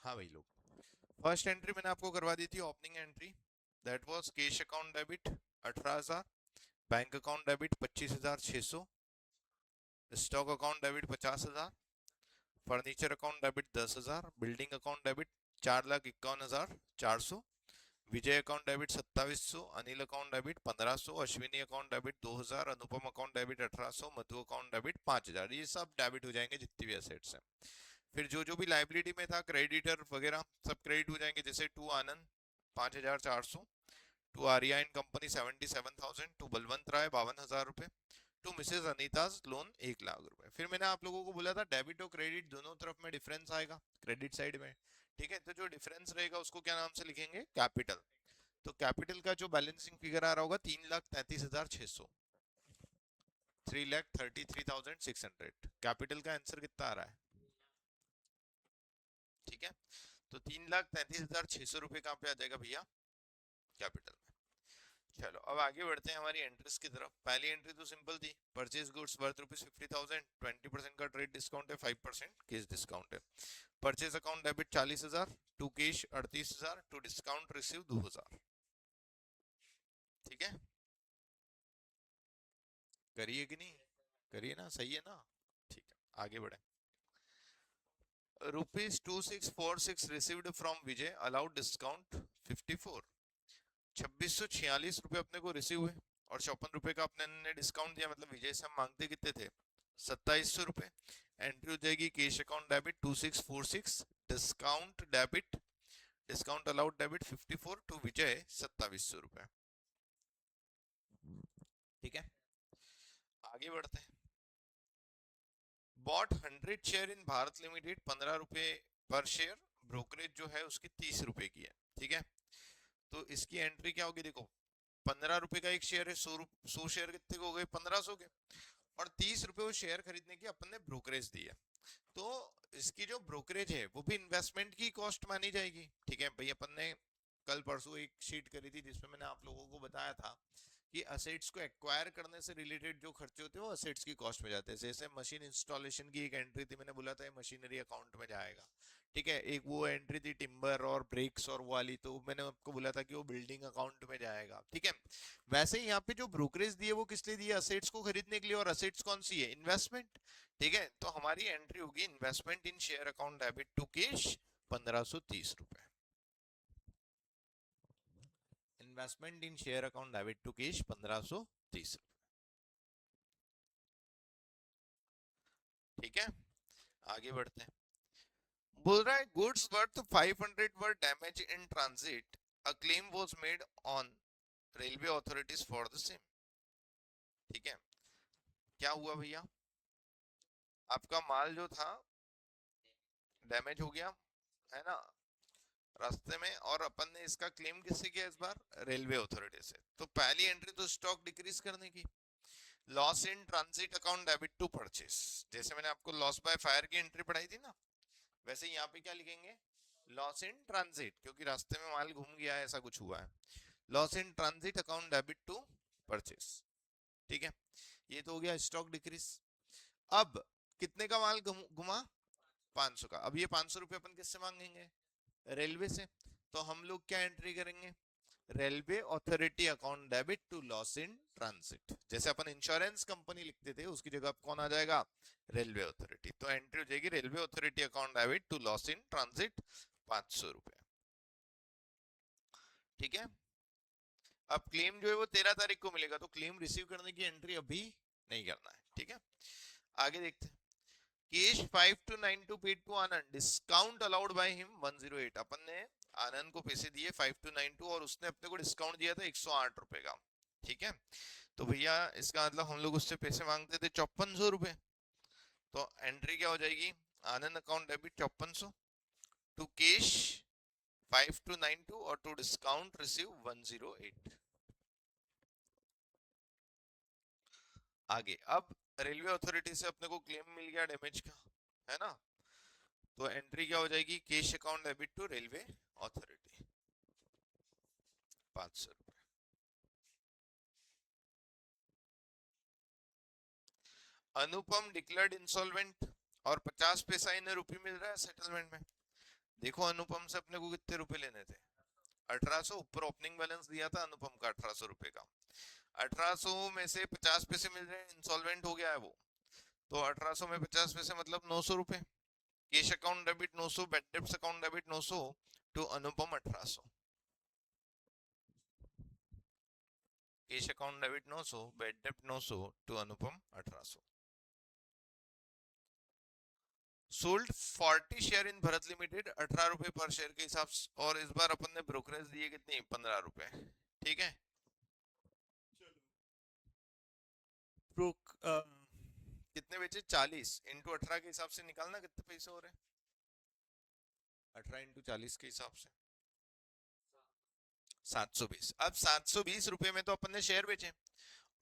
हाँ भाई लोग, फर्स्ट एंट्री मैंने आपको करवा दी थी opening entry. That was cash account debit 18,000, bank account debit 25,600, stock account debit 50,000, furniture account debit 10,000, building account debit 4,51,400, Vijay account debit 2700, Anil account debit 1500, Ashwini account debit 2000, Anupam account debit 1800, Madhu account debit 5000। ये सब debit हो जाएंगे जितनी भी assets हैं। फिर जो जो भी लाइबिलिटी में था क्रेडिटर वगैरह सब क्रेडिट हो जाएंगे, जैसे to Anand 5,400, to Arya and company 77,000, to Balwant Rai 52,000 रुपए, टू मिसेज अनीताज लोन 1,00,000 रुपए। फिर मैंने आप लोगों को बोला था डेबिट और क्रेडिट दोनों तरफ में डिफरेंस आएगा क्रेडिट साइड में। ठीक है, तो जो डिफरेंस रहेगा उसको क्या नाम से लिखेंगे, कैपिटल। तो कैपिटल का जो बैलेंसिंग फिगर आ रहा होगा 3,33,600, 3,33,600। कैपिटल का आंसर कितना आ रहा है? ठीक है, तो 3,33,600 रुपए कहाँ पे आ जाएगा भैया, कैपिटल में। चलो अब आगे बढ़ते हैं हमारी एंट्रीज की तरफ। पहली एंट्री तो सिंपल थी, परचेज गुड्स वर्थ ₹50,000, 20% का ट्रेड डिस्काउंट है, 5% केस डिस्काउंट है। Purchase account debit 40,000, to cash 38,000, to discount receive 2,000। ठीक है, करिए कि नहीं, करिए ना, सही है ना। ठीक है, आगे बढ़े। ₹2646 received from Vijay, allowed discount 54। 2,646 रुपए अपने को रिसीव हुए और 54 रुपए का अपने ने डिस्काउंट दिया, मतलब विजय से हम मांगते कितने थे, 2,700 रुपए। एंट्री हो जाएगी cash account debit 2646, discount debit, discount allowed debit 54, to Vijay 2,700 रुपए। ठीक है, आगे बढ़ते हैं। Bought 100 share in Bharat limited 15 रुपए पर शेयर, ब्रोकरेज जो है उसकी 30 रुपए की है। ठीक है, तो इसकी एंट्री क्या होगी, देखो 15 रुपए का एक शेयर है, 100 शेयर कितने को हो गए, 1500 के। और 30 रुपए वो शेयर खरीदने की अपन ने ब्रोकरेज दी है। तो इसकी जो ब्रोकरेज है वो भी इन्वेस्टमेंट की कॉस्ट मानी जाएगी। ठीक है भाई, अपन ने कल परसों एक शीट करी थी जिसमें मैंने आप लोगों को बताया था कि असेट्स को एक्वायर करने से रिलेटेड जो खर्चे होते हैं वो असेट्स की कॉस्ट में जाते हैं। जैसे मशीन इंस्टॉलेशन की एक एंट्री थी, मैंने बोला था ये मशीनरी अकाउंट में जाएगा। ठीक है, एक वो एंट्री थी टिम्बर और ब्रेक्स और वो वाली, तो मैंने आपको बोला था कि वो बिल्डिंग अकाउंट में जाएगा। ठीक है, वैसे ही यहाँ पे जो ब्रोकरेज दिए वो किस लिए दिए, असेट्स को खरीदने के लिए। और असेट्स कौन सी है, इन्वेस्टमेंट। ठीक है, तो हमारी एंट्री होगी investment in share account debit to cash 1,530 रुपए। Investment in share account debit to cash 1,530। ठीक है, आगे बढ़ते हैं। बोल रहा है goods worth 500 were damage in transit, a claim was made on railway authorities for the same. ठीक है, क्या हुआ भैया, आपका माल जो था डैमेज हो गया, है ना, रास्ते में, और अपन ने इसका क्लेम किससे किया इस बार, रेलवे अथॉरिटी से। तो पहली एंट्री तो स्टॉक डिक्रीज करने की, loss in transit account debit to purchase. जैसे मैंने आपको लॉस बाय फायर की एंट्री पढ़ाई थी ना, वैसे यहाँ पे क्या लिखेंगे, लॉस इन ट्रांजिट, क्योंकि रास्ते में माल घूम गया है, ऐसा कुछ हुआ है। Loss in transit account debit to purchase. ठीक है, ये तो हो गया स्टॉक डिक्रीज। अब कितने का माल घुमा, 500 का। अब ये 500 रुपये अपन किससे मांगेंगे, रेलवे से। तो हम लोग क्या एंट्री करेंगे, railway authority account debit to loss in transit. जैसे अपन इंश्योरेंस कंपनी लिखते थे उसकी जगह कौन आ जाएगा, रेलवे अथॉरिटी। तो एंट्री हो जाएगी railway authority account debit to loss in transit 500 रुपए। ठीक है, अब क्लेम जो है वो 13 तारीख को मिलेगा, तो क्लेम रिसीव करने की एंट्री अभी नहीं करना है। ठीक है, आगे देखते हैं। Cash 5292 paid to Anand, discount allowed by him 108। अपन ने आनंद को पैसे दिए 5292 और उसने अपने को डिस्काउंट दिया था 108 रुपए का। ठीक है, तो भैया इसका मतलब हम लोग उससे पैसे मांगते थे 5400 रुपए। तो एंट्री क्या हो जाएगी, आनंद अकाउंट डेबिट 5400, टू कैश 5292 और टू डिस्काउंट रिसीव 108। आगे अब रेलवे अथॉरिटी से अपने को क्लेम मिल गया डैमेज का, है ना। तो एंट्री क्या हो जाएगी, cash account debit to railway authority 500 रुपए। अनुपम डिक्लेयर्ड इंसॉल्वेंट और 50 पैसा इन रुपये मिल रहा है सेटलमेंट में। देखो अनुपम से अपने को कितने रुपए लेने थे? 1800। ऊपर ओपनिंग बैलेंस दिया था अनुपम का 1800 रुपए का। 1800 में से 50 पैसे मिल रहे हैं, इंसॉल्वेंट हो गया है वो। तो 1800 में 50 पैसे मतलब 900 रुपए। Cash account debit 900, bad debts account debit 900 to Anupam 1800। Cash account debit 900, bad डेब्ट 900 to Anupam 1800। Sold 40 share in Bharat limited 18 रुपए पर शेयर के हिसाब से, और इस बार अपन ने ब्रोकरेज दिए कितनी? 15 रुपए। ठीक है। ब्रोक कितने बेचे? 40 इंटू 18 के हिसाब से निकालना कितने पैसे हो रहे हैं। 18 इंटू 40 के हिसाब से 720। अब 720 रुपए में तो अपन ने शेयर बेचे,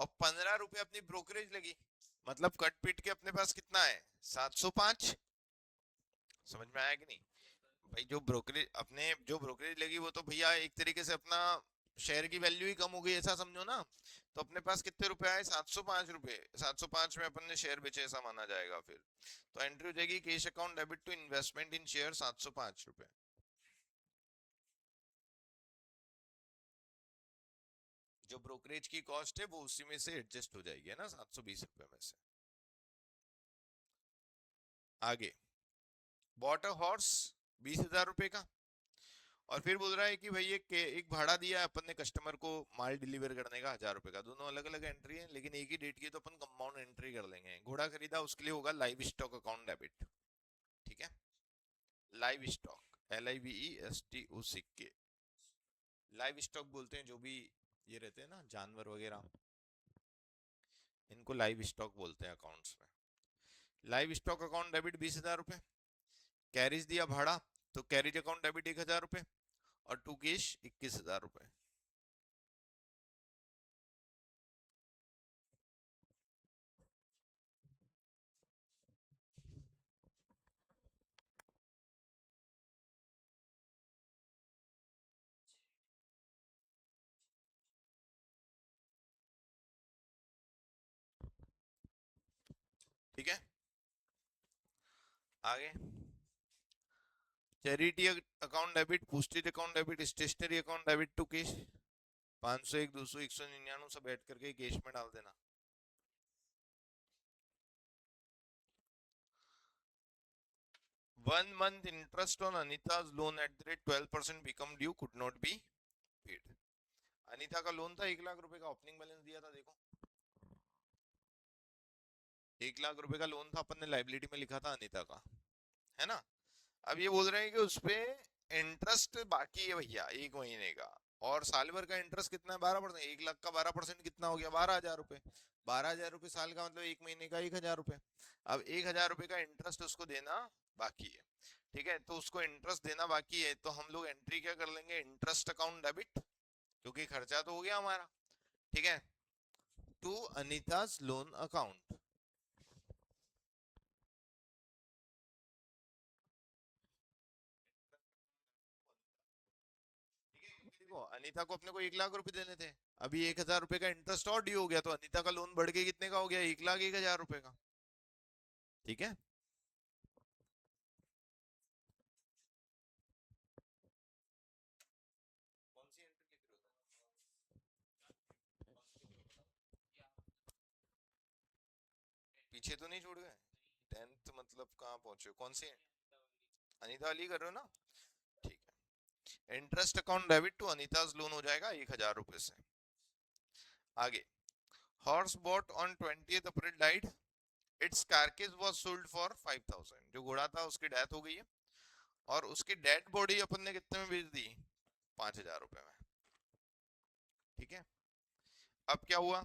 और 15 रुपए अपनी ब्रोकरेज लगी, मतलब कट पीट के अपने पास कितना है? 705। समझ में आया कि नहीं? भाई जो ब्रोकरेज अपने जो ब्रोकरेज लगी वो तो भैया एक तरीके से अपना शेयर की वैल्यू ही कम हो गई, ऐसा समझो ना। तो अपने पास कितने रुपए आए? 705 रुपए। 705 में अपन ने शेयर बेचे ऐसा माना जाएगा फिर। तो एंट्री हो जाएगी cash account debit to investment in share 705 रुपए। जो ब्रोकरेज की कॉस्ट है वो उसी में से एडजस्ट हो जाएगी, है ना, 720 रुपए में से। आगे, बॉट अ हॉर्स 20,000 रुपए का। और फिर बोल रहा है कि भाई एक भाड़ा दिया है अपन ने कस्टमर को माल डिलीवर करने का 1000 रुपए का। दोनों अलग अलग एंट्री है लेकिन एक ही डेट की, तो अपन कंपाउंड एंट्री कर लेंगे। घोड़ा खरीदा उसके लिए होगा लाइव स्टॉक अकाउंट डेबिट। ठीक है। Live stock, LIVESTOCK। Live stock बोलते हैं जो भी ये रहते हैं ना जानवर वगैरह, इनको लाइव स्टॉक बोलते हैं अकाउंट्स में। लाइव स्टॉक अकाउंट डेबिट 20,000 रुपए। कैरिज दिया भाड़ा, तो कैरिज अकाउंट डेबिट 1000 रुपए, और टू कैश 21,000 रुपए। ठीक है। आगे, charity account debit, postage account debit, stationery account debit to cash. 501, 200, 199 सब ऐड करके कैश में डाल देना। 1 month interest on Anita's loan at the rate 12% become due could not be paid। Anita का लोन था 1 लाख रुपए का, ओपनिंग बैलेंस दिया था देखो। 1 लाख रुपए का लोन था, अपन ने लाइबिलिटी में लिखा था अनीता का, है ना। अब ये बोल रहे हैं कि उसपे इंटरेस्ट बाकी है भैया 1 महीने का, और साल भर का इंटरेस्ट कितना है? 12%। 1 लाख का 12% कितना हो गया? 12,000 रुपए। 12,000 रुपए साल का मतलब 1 महीने का 1,000 रुपए। अब 1,000 रुपए का इंटरेस्ट उसको देना बाकी है। ठीक है, तो उसको इंटरेस्ट देना बाकी है, तो हम लोग एंट्री क्या कर लेंगे? इंटरेस्ट अकाउंट डेबिट, क्योंकि खर्चा तो हो गया हमारा। ठीक है, टू अनीताज लोन अकाउंट। देखो अनीता को अपने को 1 लाख रुपए देने थे, अभी 1,000 रुपए का इंटरेस्ट और ड्यू हो गया, तो अनीता का लोन बढ़ के कितने का हो गया? 1,01,000 रुपए का। ठीक है। कौन सी एंट्री लिख रहे हो? पीछे तो नहीं छूट गए? 10th मतलब कहाँ पहुंचे हो? कौन सी? अनीता वाली कर रहे हो ना? ठीक है। Interest account debit to Anita's loan हो जाएगा 1,000 रुपए से। आगे, horse bought on 20th April died, its carcass was sold for 5,000। जो घोड़ा था उसकी डेथ हो गई है, और उसकी डेड बॉडी अपन ने कितने में बेच दी? 5,000 रुपए में। ठीक है। अब क्या हुआ?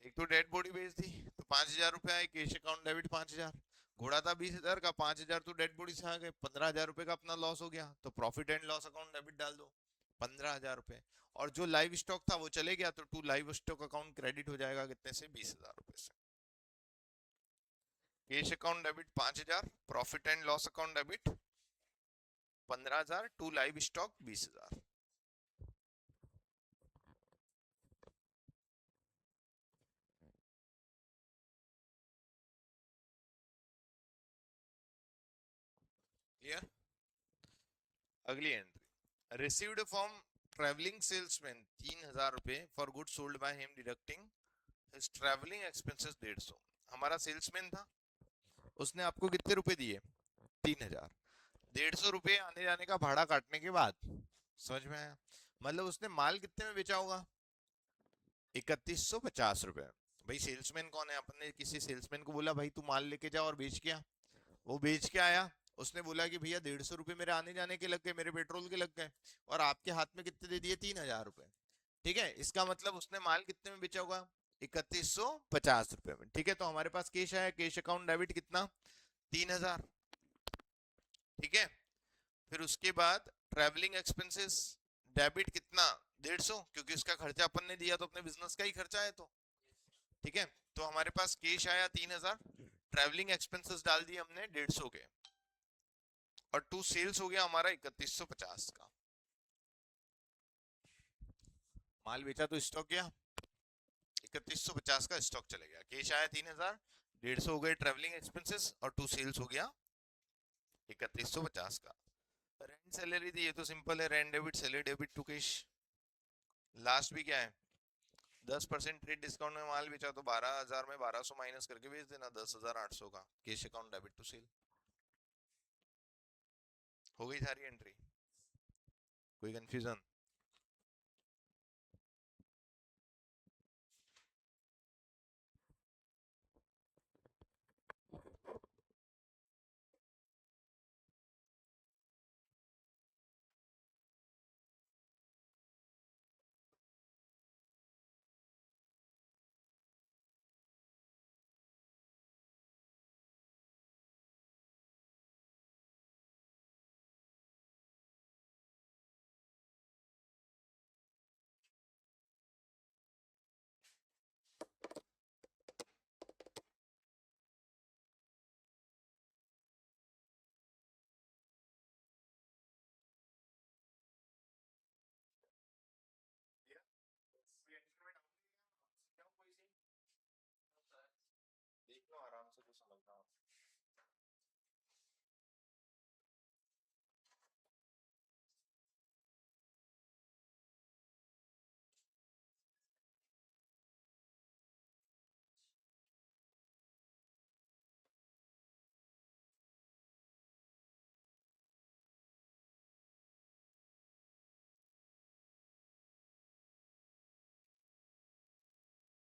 एक तो डेड बॉडी बेच दी, तो 5,000 रुपए आए, कैश अकाउंट डेबिट 5,000। घोड़ा था 20,000 का, 5,000 तो डेड बॉडी से आ गए, 15,000 रुपए का अपना लॉस हो गया, तो profit and loss account debit डाल दो 15,000 रुपए। और जो लाइव स्टॉक था वो चले गया, तो to livestock account credit हो जाएगा कितने से? 20,000 रुपए से। Cash account debit 5,000, profit and loss account debit 15,000, to livestock 20,000। Clear? अगली एंट्री, रिसीव्ड फ्रॉम ट्रेवलिंग सेल्समैन 3,000 रुपए for good sold by him deducting his travelling expenses 150। हमारा सेल्समैन था, उसने आपको कितने रुपए दिए? 3,000। 150 रुपए आने जाने का भाड़ा काटने के बाद, समझ में आया? मतलब उसने माल कितने में बेचा होगा? 3150 रुपए। भाई सेल्समैन कौन है? अपन ने किसी सेल्समैन को बोला भाई तू माल लेके जा और बेच के आ, वो बेच के आया, उसने बोला कि भैया 150 रुपए मेरे आने जाने के लग गए, मेरे पेट्रोल के लग गए, और आपके हाथ में कितने दे दिए? 3,000 रुपए। ठीक है, इसका मतलब उसने माल कितने में बेचा होगा? 3150 रुपए में। ठीक है, तो हमारे पास कैश आया, कैश अकाउंट डेबिट कितना? 3,000। ठीक है, फिर उसके बाद ट्रैवलिंग एक्सपेंसेस डेबिट कितना? 150, क्योंकि उसका खर्चा अपन ने दिया तो अपने बिजनेस का ही खर्चा है तो। ठीक है, तो हमारे पास कैश आया 3,000, ट्रैवलिंग एक्सपेंसेस डाल दिए हमने 150 के, और टू सेल्स हो गया हमारा 3150 का। माल बेचा तो स्टॉक गया, 3150 का स्टॉक चले गया, कैश आया 3,000, 150 हो गए ट्रैवलिंग एक्सपेंसेस, और टू सेल्स हो गया 3150 का। रेंट सैलरी दी, ये तो सिंपल है, rent debit salary debit to cash. Last भी क्या है? 10% ट्रेड डिस्काउंट में माल बेचा तो 12,000 में 1200 माइनस करके बेच देना, 10,800 का cash account debit to sale. हो गई सारी एंट्री, कोई कंफ्यूजन? देख लो आराम से तो समझना।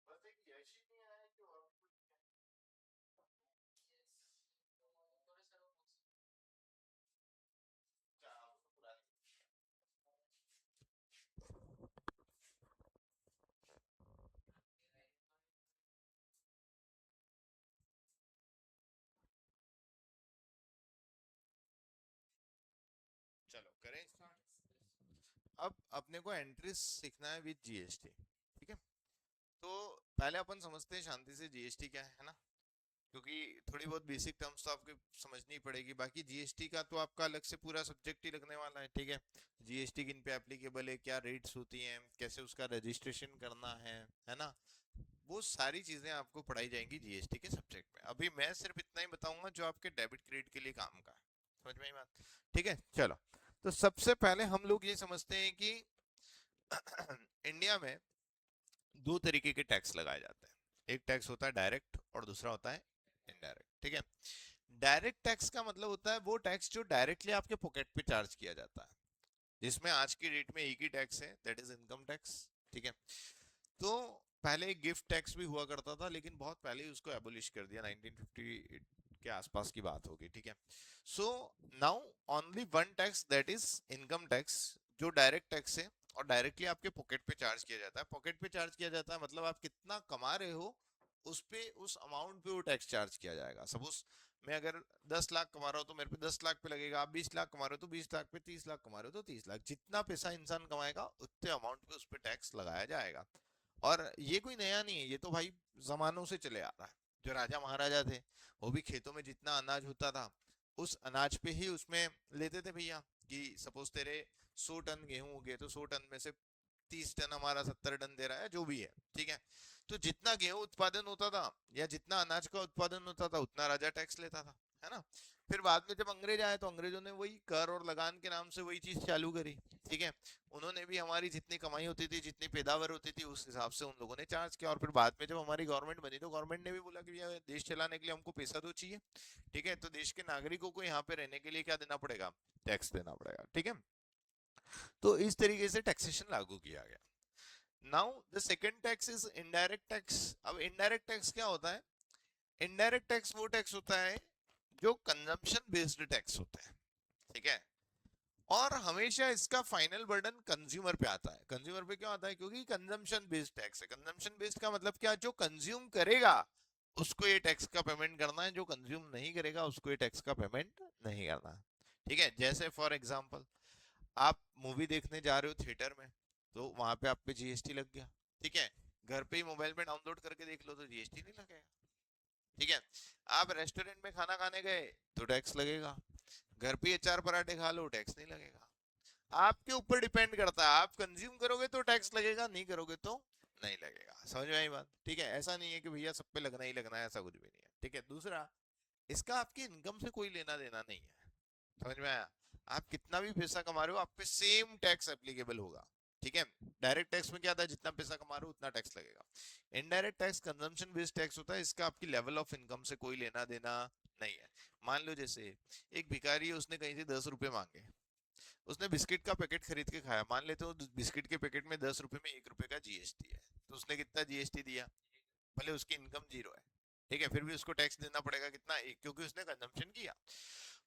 बस एक यश ही नहीं आया कि और कुछ क्या आप तो पुरानी। चलो करें स्टार्ट। अब अपने को एंट्रीज सीखना है विद जीएसटी। ठीक है, तो पहले अपन समझते हैं शांति से जीएसटी क्या है ना, क्योंकि थोड़ी बहुत बेसिक टर्म्स तो आपको समझनी पड़ेगी। बाकी जीएसटी का तो आपका अलग से पूरा सब्जेक्ट ही लगने वाला है। ठीक है, जीएसटी किन पे एप्लीकेबल है, क्या रेट्स होती हैं, कैसे उसका रजिस्ट्रेशन करना है ना, वो सारी चीजें आपको पढ़ाई जाएंगी जीएसटी के सब्जेक्ट में। अभी मैं सिर्फ इतना ही बताऊंगा जो आपके डेबिट क्रेडिट के लिए काम का है। समझ में आई बात? ठीक है, चलो। तो सबसे पहले हम लोग ये समझते हैं कि इंडिया में दो तरीके के टैक्स लगाए जाते हैं। एक टैक्स होता है डायरेक्ट और दूसरा होता है इनडायरेक्ट। ठीक है, डायरेक्ट टैक्स का मतलब होता है वो टैक्स जो डायरेक्टली आपके पॉकेट पे चार्ज किया जाता है, जिसमें आज की डेट में एक ही टैक्स है, दैट इज इनकम टैक्स। ठीक है, तो पहले एक गिफ्ट टैक्स भी हुआ करता था, लेकिन बहुत पहले ही उसको एबोलिश कर दिया, 1950 के आसपास की बात होगी। ठीक है, so now only one tax, that is income tax, जो डायरेक्ट टैक्स है और डायरेक्टली आपके पॉकेट पे चार्ज किया जाता है। पॉकेट पे चार्ज किया जाता है मतलब आप कितना कमा रहे हो उस पे, उस अमाउंट पे वो टैक्स चार्ज किया जाएगा। सपोज मैं अगर 10 लाख कमा रहा हूँ तो मेरे पे 10 लाख पे लगेगा, आप 20 लाख कमा रहे हो तो 20 लाख पे, 30 लाख कमा रहे हो तो 30 लाख, जितना पैसा इंसान कमाएगा उतने अमाउंट पे उस पे टैक्स लगाया जाएगा। और ये कोई नया नहीं है, ये तो भाई जमानों से चले आ रहा है। जो राजा महाराजा थे वो भी खेतों में जितना अनाज होता था उस अनाज पे ही उसमें लेते थे भैया, कि सपोज तेरे 100 टन गेहूं हो गए तो 100 टन में से 30 टन हमारा 70 टन दे रहा है, जो भी है। ठीक है, तो जितना गेहूं उत्पादन होता था या जितना अनाज का उत्पादन होता था उतना राजा टैक्स लेता था। है ना। फिर बाद में जब अंग्रेज आए तो अंग्रेजों ने वही कर और लगान के नाम से वही चीज चालू करी। ठीक है, उन्होंने भी हमारी जितनी कमाई होती थी, जितनी पैदावार होती थी, उस हिसाब से उन लोगों ने चार्ज किया। और फिर बाद में जब हमारी गवर्नमेंट बनी तो गवर्नमेंट ने भी बोला कि भैया देश चलाने के लिए हमको पैसा तो चाहिए। ठीक है, तो देश के नागरिकों को यहाँ पे रहने के लिए क्या देना पड़ेगा, टैक्स देना पड़ेगा। ठीक है, तो इस तरीके से टैक्सेशन लागू किया गया। Now the second tax is indirect tax. अब इनडायरेक्ट टैक्स क्या होता है? इनडायरेक्ट टैक्स वो टैक्स होता है जो कंजम्पशन बेस्ड टैक्स होता है। ठीक है, और हमेशा इसका फाइनल बर्डन कंज्यूमर पे आता है। कंज्यूमर पे क्यों आता है? क्योंकि कंजम्पशन बेस्ड टैक्स है। कंजम्पशन बेस्ड का मतलब क्या? जो कंज्यूम करेगा उसको ये टैक्स का पेमेंट करना है, जो कंज्यूम नहीं करेगा उसको ये टैक्स का पेमेंट नहीं करना है। ठीक है, जैसे फॉर एग्जांपल आप मूवी देखने जा रहे हो थिएटर में, तो वहां पे आप पे जीएसटी लग गया। ठीक है, घर पे ही मोबाइल में डाउनलोड करके देख लो तो जीएसटी नहीं लगेगा। ठीक है, आप रेस्टोरेंट में खाना खाने गए तो टैक्स लगेगा। घर पे ये चार पराठे खा लो, टैक्स नहीं लगेगा। आपके ऊपर डिपेंड करता है, आप कंज्यूम करोगे तो टैक्स लगेगा, नहीं करोगे तो नहीं लगेगा। समझ में आई बात? ठीक है, ऐसा नहीं है कि भैया सब पे लगना ही लगना है, ऐसा कुछ भी नहीं है। ठीक है, दूसरा, इसका आपकी इनकम से कोई लेना देना नहीं है। समझ में आया? आप कितना भी पैसा कमा रहे हो, आप पे सेम टैक्स एप्लीकेबल होगा। ठीक है, डायरेक्ट टैक्स में क्या था, जितना पैसा कमा रहे हो उतना टैक्स लगेगा। Indirect tax consumption based tax होता है, इसका आपकी लेवल ऑफ इनकम से कोई लेना देना नहीं है। मान लो जैसे एक भिखारी है, उसने कहीं से 10 रुपए मांगे, उसने बिस्किट का पैकेट खरीद के खाया। मान लेते हो बिस्किट के पैकेट में 10 रुपए में 1 रुपए का जीएसटी है, तो उसने कितना जीएसटी दिया? भले उसकी इनकम जीरो है, ठीक है, फिर भी उसको टैक्स देना पड़ेगा कितना? एक, क्योंकि उसने कंजम्पशन किया।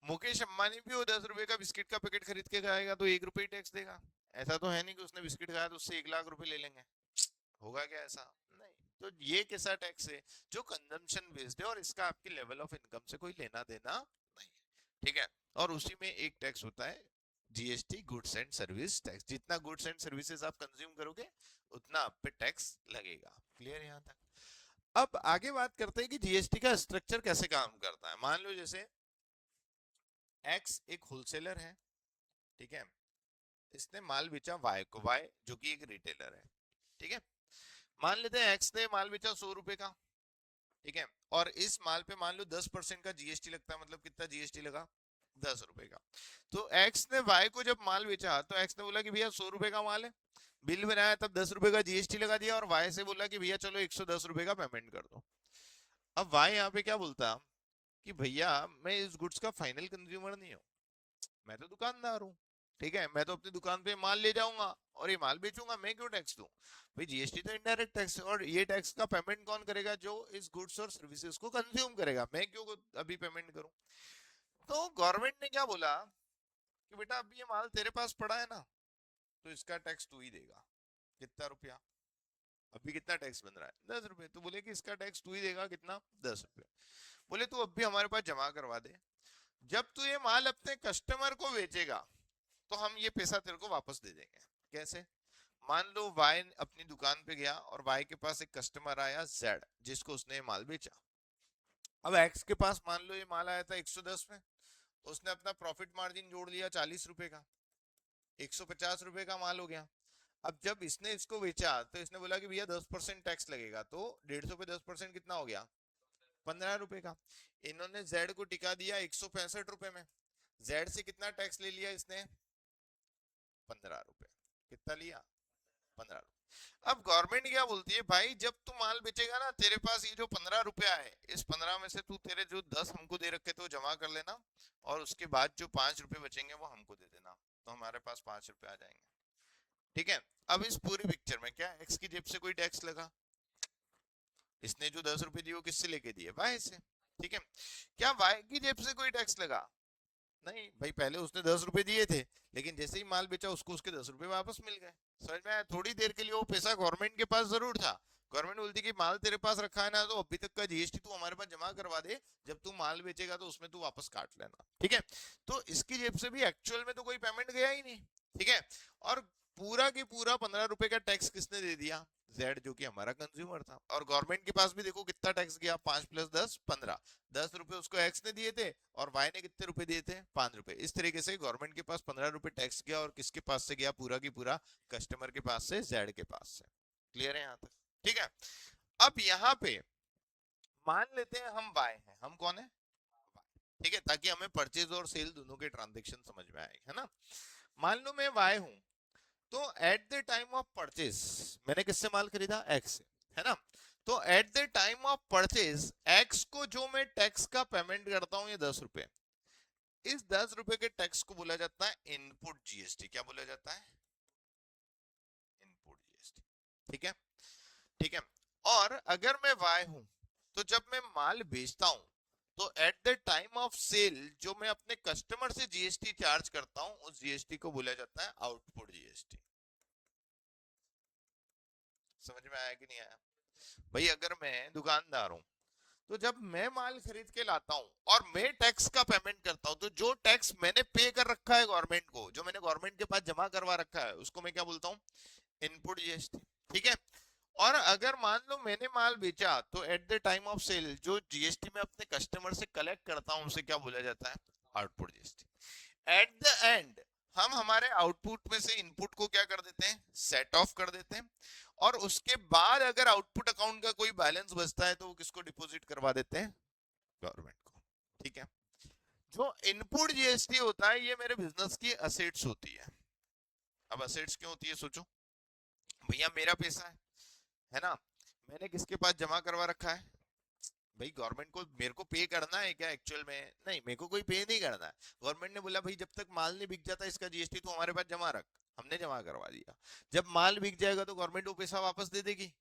मुकेश अंबानी भी वो 10 रुपए का बिस्किट का पैकेट खरीद के खाएगा तो 1 रुपए ही टैक्स देगा। ऐसा तो है नहीं कि उसने बिस्किट खाया तो उससे 1 लाख रुपए ले लेंगे। होगा क्या ऐसा? नहीं। तो ये कैसा टैक्स है? जो कंजम्पशन बेस्ड है और इसका आपकी लेवल ऑफ इनकम से कोई लेना देना नहीं है। ठीक है, और उसी में एक टैक्स होता है GST, goods and service tax. जितना गुड्स एंड सर्विसेज आप कंज्यूम करोगे उतना आप पे टैक्स लगेगा। क्लियर यहाँ तक? अब आगे बात करते हैं कि जीएसटी का स्ट्रक्चर कैसे काम करता है। मान लो जैसे एक्स एक होलसेलर है। ठीक है, इसने माल बेचा वाई को, वाई जो कि एक रिटेलर है। ठीक है, मान लेते हैं एक्स ने माल बेचा 100 रुपए का। ठीक है, और इस माल पे मान लो 10% का जीएसटी लगता है, मतलब कितना जीएसटी लगा? 10 रुपए का। तो एक्स ने वाई को जब माल बेचा तो एक्स ने बोला कि भैया 100 रुपए का माल है, बिल बनाया तब 10 रुपए का जीएसटी लगा दिया, और वाई से बोला कि भैया चलो 110 रुपए का पेमेंट कर दो। अब वाई यहाँ पे क्या बोलता कि भैया मैं इस गुड्स का फाइनल कंज्यूमर नहीं हूँ, मैं तो दुकानदार हूँ। ठीक है, मैं तो अपनी दुकान पे माल ले जाऊंगा और ये माल बेचूंगा, मैं क्यों टैक्स दूं? भाई जीएसटी तो इनडायरेक्ट टैक्स है, और ये टैक्स का पेमेंट कौन करेगा? जो इस गुड्स और सर्विसेज को कंज्यूम करेगा। मैं क्यों अभी पेमेंट करूं? तो गवर्नमेंट ने क्या बोला कि बेटा अभी ये माल तेरे पास पड़ा है ना, तो इसका टैक्स तू ही देगा। कितना रुपया? अभी कितना टैक्स बन रहा है? 10 रुपए। तो बोले कि इसका टैक्स तू ही देगा, कितना? 10 रुपए। बोले तू अभी हमारे पास जमा करवा दे, जब तू ये माल अपने कस्टमर को बेचेगा तो हम ये पैसा तेरे को वापस दे देंगे। कैसे? मान लो वाई अपनी दुकान पे गया और वाई के पास एक कस्टमर आया जेड, जिसको उसने ये माल बेचा। अब एक्स के पास मान लो ये माल आया था 110 में, उसने अपना प्रॉफिट मार्जिन जोड़ लिया 40 रुपए का, 150 रुपए का माल हो गया। अब जब इसने इसको बेचा तो इसने बोला कि भैया 10% टैक्स लगेगा, तो 150 पे 10% कितना हो गया? 15 रुपए का। इन्होंने जेड को टिका दिया 165 रुपए में। जेड से कितना टैक्स ले लिया इसने? 15 रुपए। कितना लिया? 15 रुपए। अब गवर्नमेंट क्या बोलती है, भाई जब तू माल बेचेगा ना, तेरे पास ये जो 15 रुपया है, इस 15 में से तू तेरे जो 10 हमको दे रखे तो जमा कर लेना, और उसके बाद जो 5 रुपए बचेंगे वो हमको दे देना, तो हमारे पास 5 रुपए आ जाएंगे। ठीक है, अब इस पूरी पिक्चर में क्या एक्स की जेब से कोई टैक्स लगा? इसने जो 10 रुपए दिए वो किससे लेके दिए? वाई से। ठीक है, क्या वाई की जेब से कोई टैक्स लगा? नहीं भाई, पहले उसने 10 रुपए दिए थे, लेकिन जैसे ही माल बेचा उसको उसके 10 रुपए वापस मिल गए। समझ में आया? थोड़ी देर के लिए वो पैसा गवर्नमेंट के पास जरूर था। गवर्नमेंट बोलती कि माल तेरे पास रखा है ना, तो अभी तक का जीएसटी तू हमारे पास जमा करवा दे, जब तू माल बेचेगा तो उसमें तू वापस काट लेना। ठीक है, तो इसकी जेब से भी एक्चुअल में तो कोई पेमेंट गया ही नहीं। ठीक है, और पूरा की पूरा 15 रुपए का टैक्स किसने दे दिया? जेड, जो कि हमारा कंज्यूमर था। और गवर्नमेंट के पास भी देखो कितना टैक्स गया, 5 + 10 15। 10 रुपए उसको एक्स ने दिए थे और वाई ने कितने रुपए दिए थे? 5 रुपए। इस तरीके से गवर्नमेंट के पास 15 रुपए टैक्स गया, और किसके पास से गया? पूरा की पूरा कस्टमर के पास से, जेड के पास से। क्लियर है यहाँ तक? ठीक है, अब यहाँ पे मान लेते हैं हम वाई हैं। हम कौन है? Y। ठीक है, ताकि हमें परचेज और सेल दोनों के ट्रांजेक्शन समझ में आए, है ना। मान लो मैं वाई हूं, तो at the time of purchase मैंने किससे माल खरीदा, एक्स से, है ना। तो at the time of purchase x को जो मैं टैक्स का पेमेंट करता हूं, ये 10 रुपए, इस 10 रुपए के टैक्स को बोला जाता है इनपुट जीएसटी। क्या बोला जाता है, इनपुट जीएसटी। ठीक है, ठीक है। और अगर मैं वाई हूं, तो जब मैं माल बेचता हूं, तो at the time of sale जो मैं अपने कस्टमर से जीएसटी चार्ज करता हूं, उस जीएसटी को बोला जाता है आउटपुट जीएसटी। समझ में आया कि नहीं आया भाई। अगर मैं दुकानदार हूं, तो जब मैं माल खरीद के लाता हूं और मैं टैक्स का पेमेंट करता हूं, तो जो टैक्स मैंने पे कर रखा है गवर्नमेंट को, जो मैंने गवर्नमेंट के पास जमा करवा रखा है, उसको मैं क्या बोलता हूं, इनपुट जीएसटी। ठीक है। और अगर मान लो मैंने माल बेचा, तो at the time of sale जो जीएसटी में अपने कस्टमर से कलेक्ट करता हूं, उसे क्या बोला जाता है, output GST. At the end हम हमारे आउटपुट में से इनपुट को क्या कर देते हैं, सेट ऑफ कर देते हैं। और उसके बाद अगर आउटपुट अकाउंट का कोई बैलेंस बचता है, तो वो किसको डिपॉजिट करवा देते हैं, गवर्नमेंट को। ठीक है। जो इनपुट जीएसटी होता है, ये मेरे बिजनेस की असेट्स होती है। अब असेट्स क्यों होती है, सोचो। भैया मेरा पैसा है ना, मैंने किसके पास जमा करवा रखा है, भाई गवर्नमेंट को। मेरे को पे करना है क्या एक्चुअल में, नहीं, मेरे को कोई पे नहीं करना है। गवर्नमेंट ने बोला भाई जब तक माल नहीं बिक जाता, इसका जीएसटी तो हमारे पास जमा रख। हमने जमा करवा दिया। जब माल बिक जाएगा, तो गवर्नमेंट वो पैसा वापस दे देगी।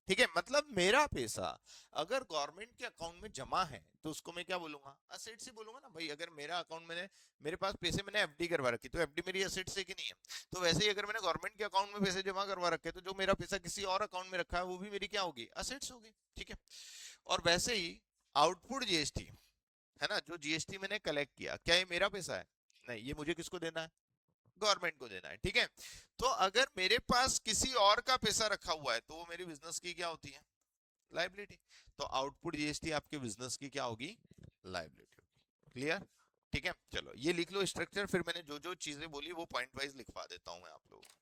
ठीक है, मतलब मेरा पैसा अगर गवर्नमेंट के अकाउंट में जमा है, तो उसको मैं क्या बोलूंगा, असेट से बोलूंगा ना भाई। अगर मेरा अकाउंट मैंने, मेरे पास पैसे मैंने एफडी करवा रखी, तो एफडी मेरी असेट से कि नहीं है। तो वैसे ही अगर मैंने गवर्नमेंट के अकाउंट में पैसे जमा करवा रखे, तो जो मेरा पैसा किसी और अकाउंट में रखा है, वो भी मेरी क्या होगी, असेट्स होगी। ठीक है। और वैसे ही आउटपुट जीएसटी, है ना, जो जीएसटी मैंने कलेक्ट किया, क्या ये मेरा पैसा है, नहीं, ये मुझे किसको देना है, गवर्नमेंट को देना है। ठीक है। तो अगर मेरे पास किसी और का पैसा रखा हुआ है, तो वो मेरी बिजनेस की क्या होती है, लाइबिलिटी। तो आउटपुट जीएसटी आपके बिजनेस की क्या होगी, लाइबिलिटी होगी। क्लियर। ठीक है, चलो ये लिख लो स्ट्रक्चर, फिर मैंने जो जो चीजें बोली वो पॉइंट वाइज लिखवा देता हूं मैं आप लोगों को।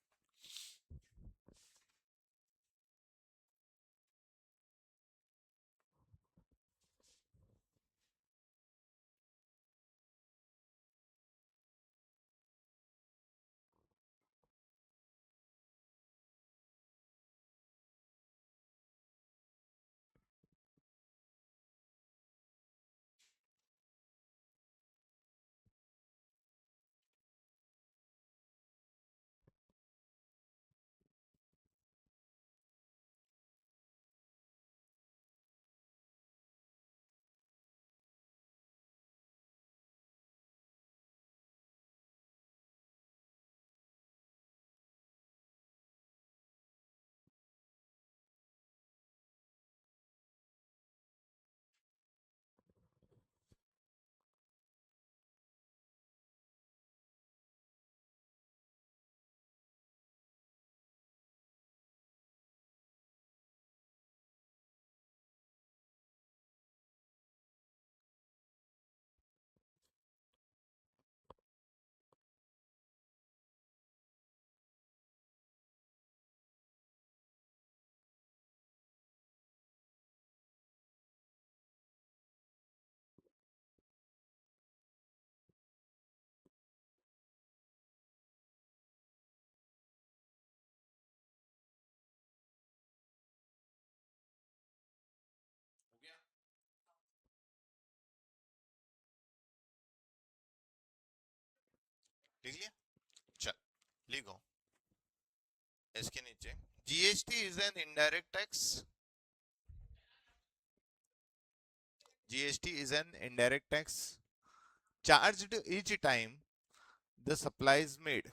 हो गया, लिख लिया। चल, लिखो इसके नीचे, GST is an indirect tax. GST is an indirect tax charged each time the supply is made.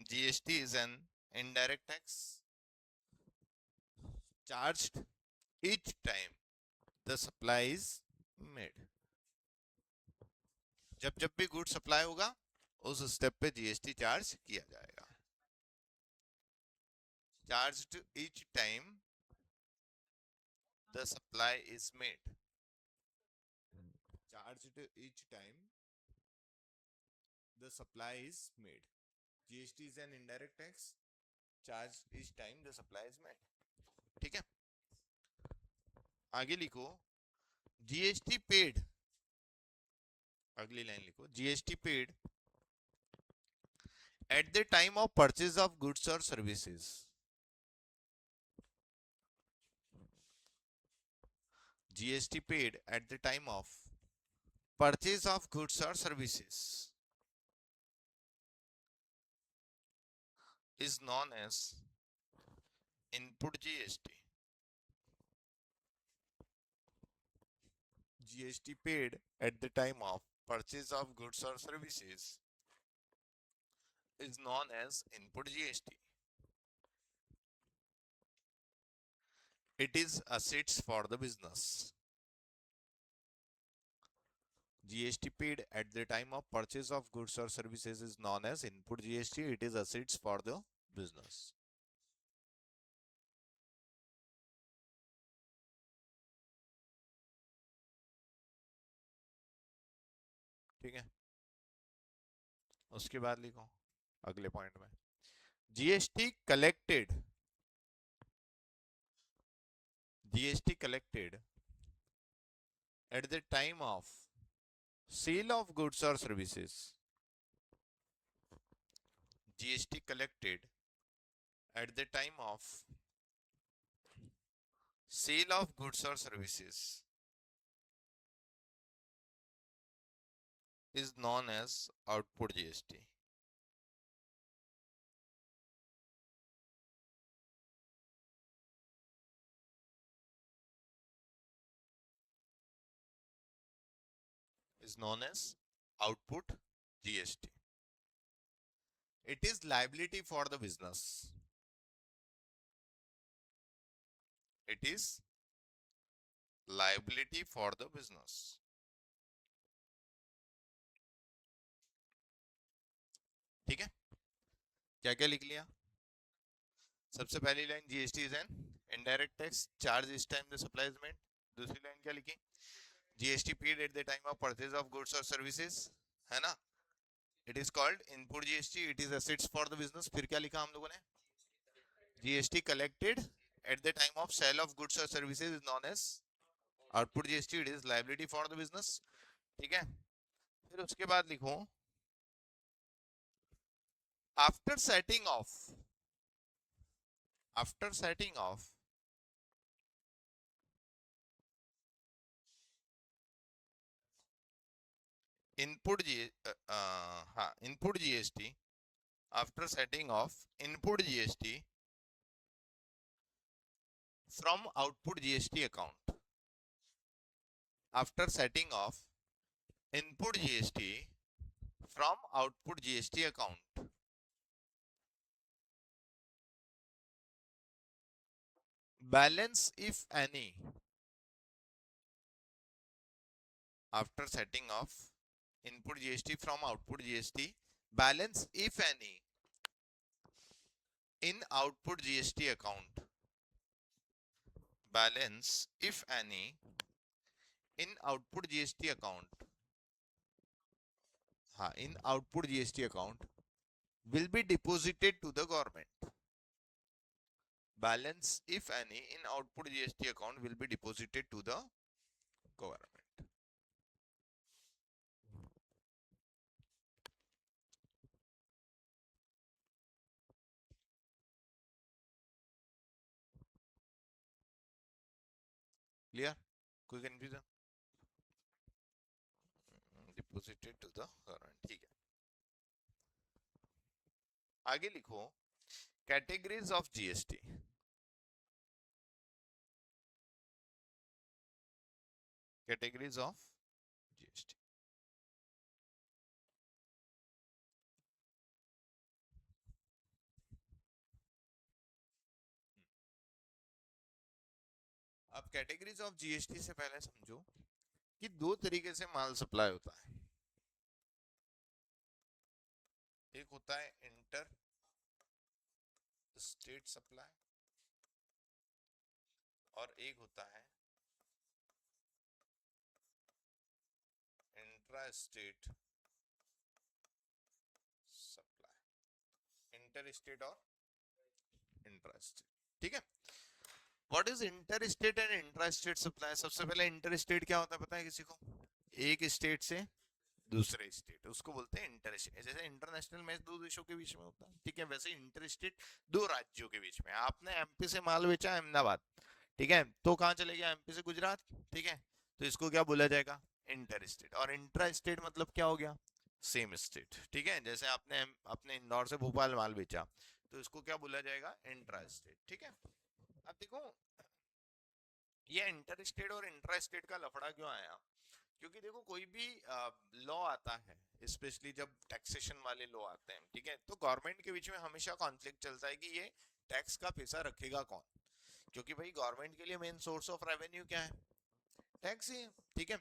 GST is an indirect tax charged each time the supply is made. जब जब भी गुड सप्लाई होगा, उस step पे GST charge किया जाएगा। Charged each time the supply is made. Charged each time the supply is made. GST is an indirect tax charged each time the supply is made. ठीक है, आगे लिखो, GST paid, अगली line लिखो, GST paid at the time of purchase of goods और services, GST paid at the time of purchase of goods और services is known as input GST. GST paid at the time of purchase of goods or services is known as input GST. It is assets for the business. GST paid at the time of purchase of goods or services is known as input GST. It is assets for the business. ठीक है, उसके बाद लिखो अगले point में, GST collected, GST collected at the time of sale of goods or services, GST collected at the time of sale of goods or services is known as output GST. Is known as output GST. It is liability for the business. It is liability for the business. ठीक है, क्या क्या लिख लिया? सबसे पहली line, GST is an indirect tax charge is time the supplement. दूसरी line क्या लिखी? GST paid at the time of purchase of goods और सर्विसेज, है ना? It is called input GST. It is assets for the business. फिर क्या लिखा हम लोगों ने? GST collected at the time of sale of goods और services is known as output GST. It is liability for the business. ठीक है, फिर उसके बाद लिखो, after setting off, after setting off input G, हाँ, input GST, after setting off input GST from output GST account, after setting off input GST from output GST account, balance if any, after setting off input GST from output GST, balance if any in output GST account, balance if any in output GST account, हाँ, in output GST account will be deposited to the government. Balance if any in output GST account will be deposited to the government. Clear? कोई confusion? Deposited to the government. ठीक है, आगे लिखो, categories of GST. Categories of GST. अब categories of GST से पहले समझो कि दो तरीके से माल सप्लाई होता है. एक होता है इंटर स्टेट सप्लाई और एक होता है intra state supply. Inter state और इंट्रा स्टेट. ठीक है, what is inter state and intra state supply? सबसे पहले इंटर स्टेट क्या होता है पता है किसी को? एक स्टेट से दूसरे स्टेट, उसको बोलते हैं इंटर स्टेट। जैसे इंटरनेशनल मैच दो देशों के बीच में होता है, ठीक है, वैसे इंटर स्टेट दो राज्यों के बीच में। आपने एमपी से माल बेचा अहमदाबाद, ठीक है, तो कहाँ चले गया? एमपी से गुजरात, ठीक है, तो इसको क्या बोला जाएगा? Inter state. और इंट्रा स्टेट मतलब क्या हो गया? सेम स्टेट, ठीक है, जैसे आपने अपने इंदौर से भोपाल माल बेचा, तो इसको क्या बोला जाएगा? इंट्रा स्टेट, ठीक है। अब देखो, ये इंटर स्टेट और इंट्रा स्टेट का लफड़ा क्यों आया? क्योंकि देखो, कोई भी लॉ आता है, स्पेशली जब टैक्सेशन वाले लॉ आते हैं, ठीक है, तो गवर्नमेंट के बीच में हमेशा कॉन्फ्लिक्ट चलता है कि ये टैक्स का पैसा रखेगा कौन। क्योंकि भाई गवर्नमेंट के लिए मेन सोर्स ऑफ रेवेन्यू क्या है? टैक्स ही है, ठीक है।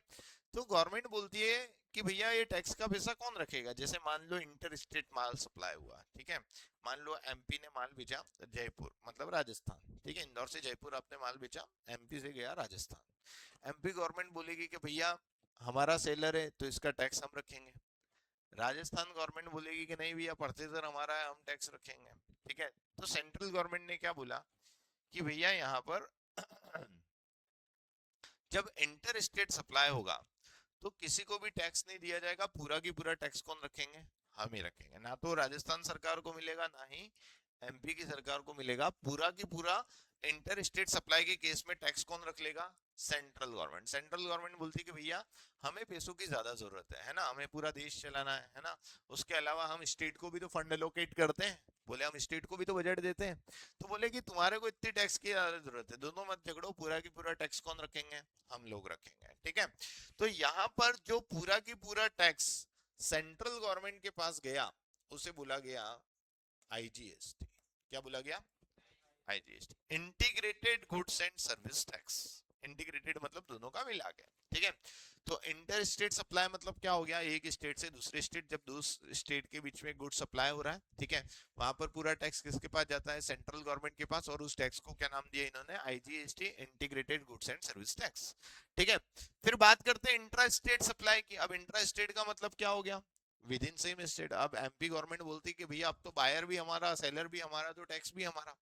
तो गवर्नमेंट बोलती है कि भैया ये टैक्स का पैसा कौन रखेगा? जैसे मान लो इंटर स्टेट माल सप्लाई हुआ, ठीक है, मान लो एमपी ने माल बेचा जयपुर, मतलब राजस्थान, ठीक है, इंदौर से जयपुर आपने माल बेचा, एमपी से गया राजस्थान। एमपी गवर्नमेंट बोलेगी कि भैया हमारा सेलर है तो इसका टैक्स हम रखेंगे। राजस्थान गवर्नमेंट बोलेगी कि नहीं भैया परचेजर हमारा है, हम टैक्स रखेंगे, ठीक है। तो सेंट्रल गवर्नमेंट ने क्या बोला कि भैया यहाँ पर जब इंटर स्टेट सप्लाई होगा तो किसी को भी टैक्स नहीं दिया जाएगा, पूरा की पूरा टैक्स कौन रखेंगे? हम ही रखेंगे। ना तो राजस्थान सरकार को मिलेगा, ना ही एमपी की सरकार को मिलेगा। पूरा की पूरा इंटर स्टेट सप्लाई के केस में टैक्स कौन रख लेगा? Central government. सेंट्रल गवर्नमेंट बोलती है कि भैया हमें पैसों की ज्यादा जरूरत है ना, हमें पूरा देश चलाना है ना, उसके अलावा हम स्टेट को भी तो फंड एलोकेट करते हैं, बोले हम स्टेट को भी तो बजट देते हैं। तो बोले कि तुम्हारे को इतनी टैक्स की ज्यादा जरूरत है, दोनों मत झगड़ो, पूरा की पूरा टैक्स कौन रखेंगे? हम लोग रखेंगे, ठीक है। तो यहाँ पर जो पूरा की पूरा टैक्स सेंट्रल गवर्नमेंट के पास गया, उसे बोला गया आईजीएसटी। क्या बोला गया? IGST, integrated goods and service tax. Integrated मतलब दोनों का मिला के, ठीक है। तो इंटर स्टेट सप्लाई मतलब क्या हो गया? एक स्टेट से दूसरे स्टेट, जब दो स्टेट के बीच में गुड सप्लाई हो रहा है, ठीक है, वहां पर पूरा टैक्स किसके पास जाता है? सेंट्रल गवर्नमेंट के पास। और उस टैक्स को क्या नाम दिया इन्होंने? IGST, integrated goods and service tax, ठीक है। फिर बात करते हैं इंट्रा स्टेट सप्लाई की। अब इंट्रा स्टेट का मतलब क्या हो गया? With in same state. अब एमपी गवर्नमेंट बोलती कि भैया अब तो बायर भी हमारा, सेलर भी हमारा, तो टैक्स भी हमारा।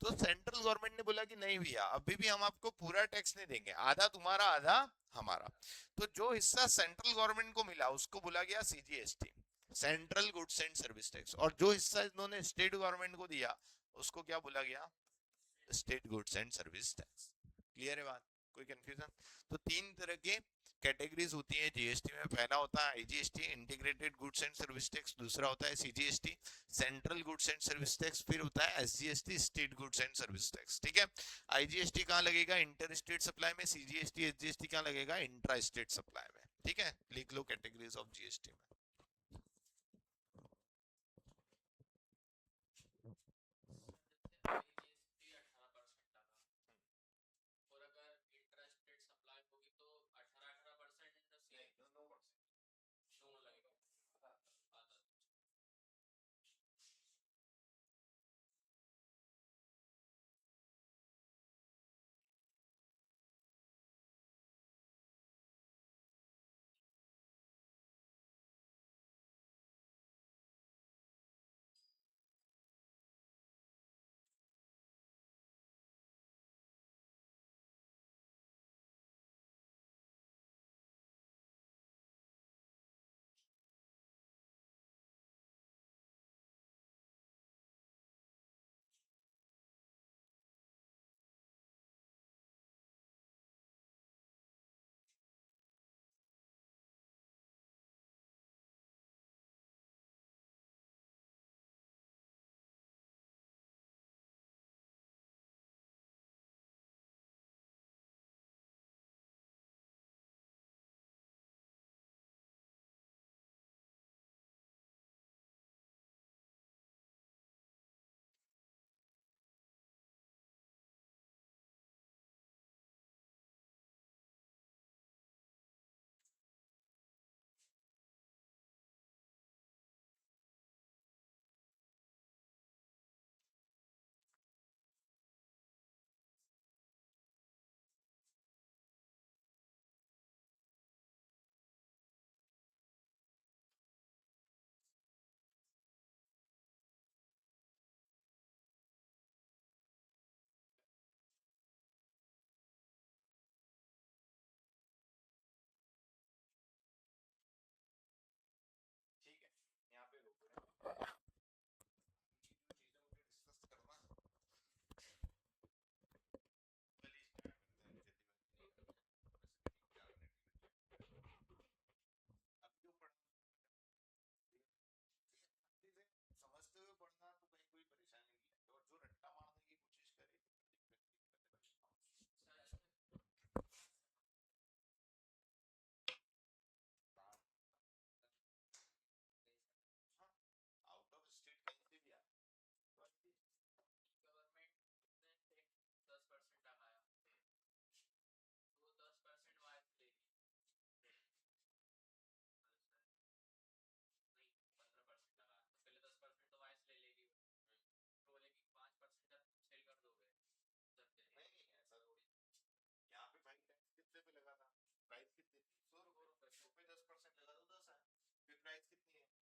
तो सेंट्रल गवर्नमेंट ने बोला कि नहीं भैया अभी भी हम आपको पूरा टैक्स नहीं देंगे, आधा तुम्हारा आधा हमारा। तो जो हिस्सा सेंट्रल गवर्नमेंट को मिला उसको बोला गया CGST, central goods and service tax. और जो हिस्सा इन्होंने स्टेट गवर्नमेंट को दिया उसको क्या बोला गया? State goods and service tax. Clear है बात? कोई कंफ्यूजन? तो तीन तरह के कैटेगरीज होती है जीएसटी में। पहला होता है IGST, integrated goods and service tax. दूसरा होता है CGST, central goods and service tax. फिर होता है SGST, state goods and service tax, ठीक है। आईजीएसटी कहाँ लगेगा? इंटर स्टेट सप्लाई में। सीजीएसटी एसजीएसटी कहाँ लगेगा? इंट्रा स्टेट सप्लाई में, ठीक है। लिख लो कैटेगरीज ऑफ जीएसटी में। प्राइस कितनी है?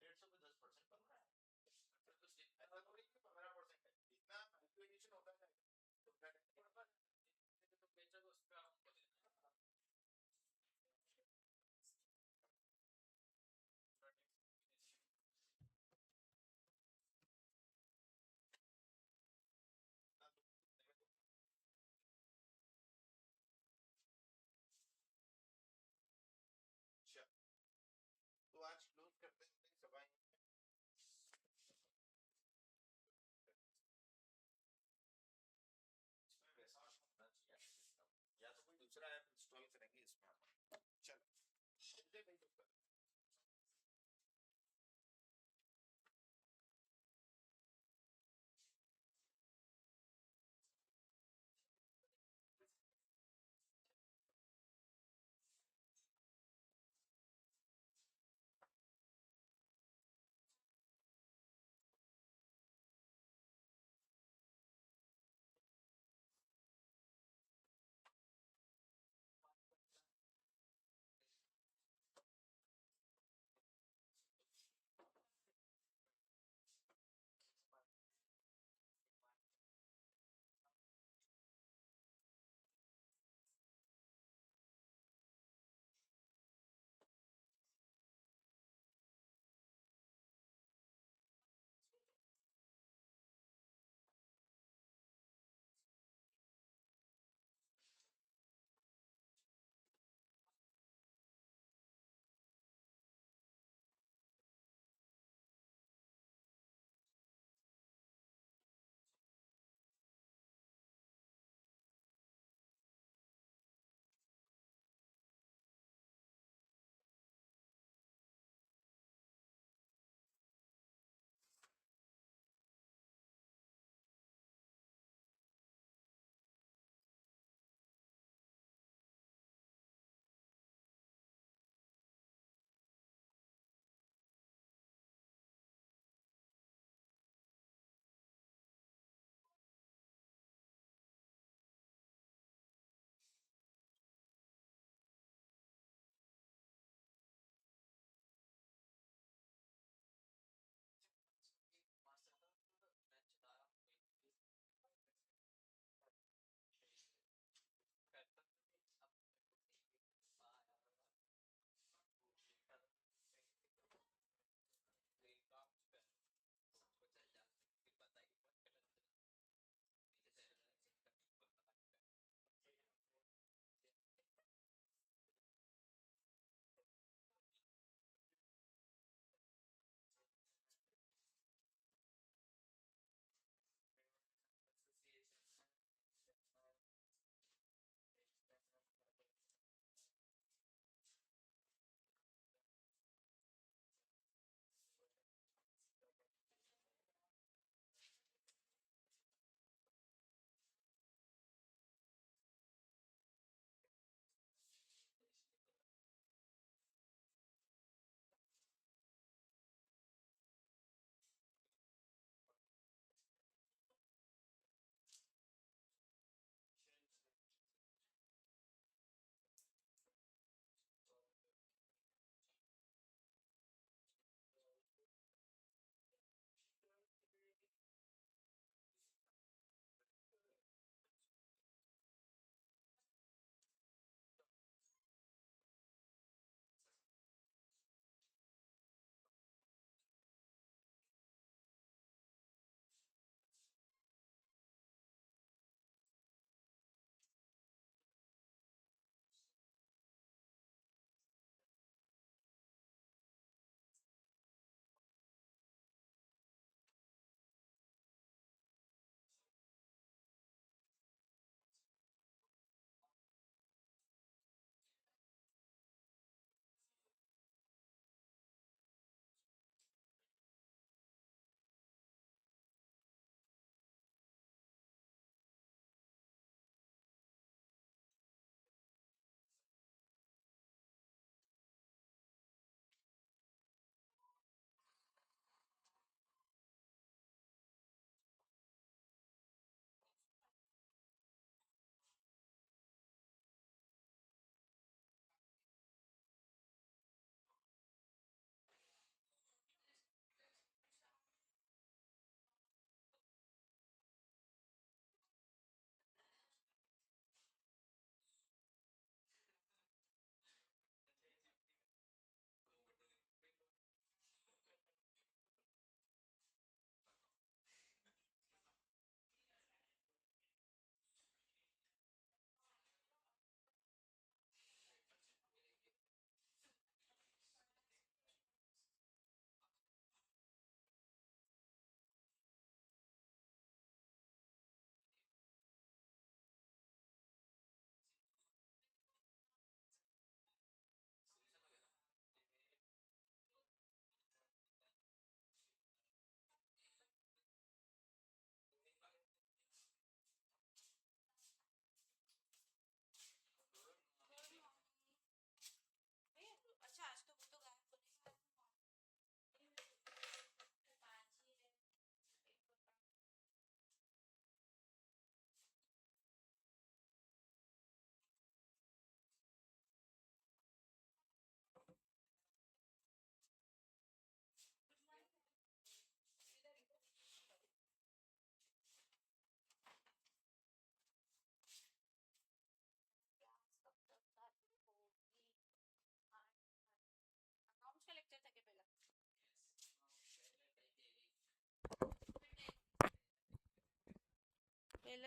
150 पे 10% बन रहा है। ऐसा तो नहीं कि 15% है, इतना वैल्यूएशन होता जाएगा तो बेचा तो उस पे आपको देना है। अच्छा, तो आज क्लोज करते हैं सभाएं।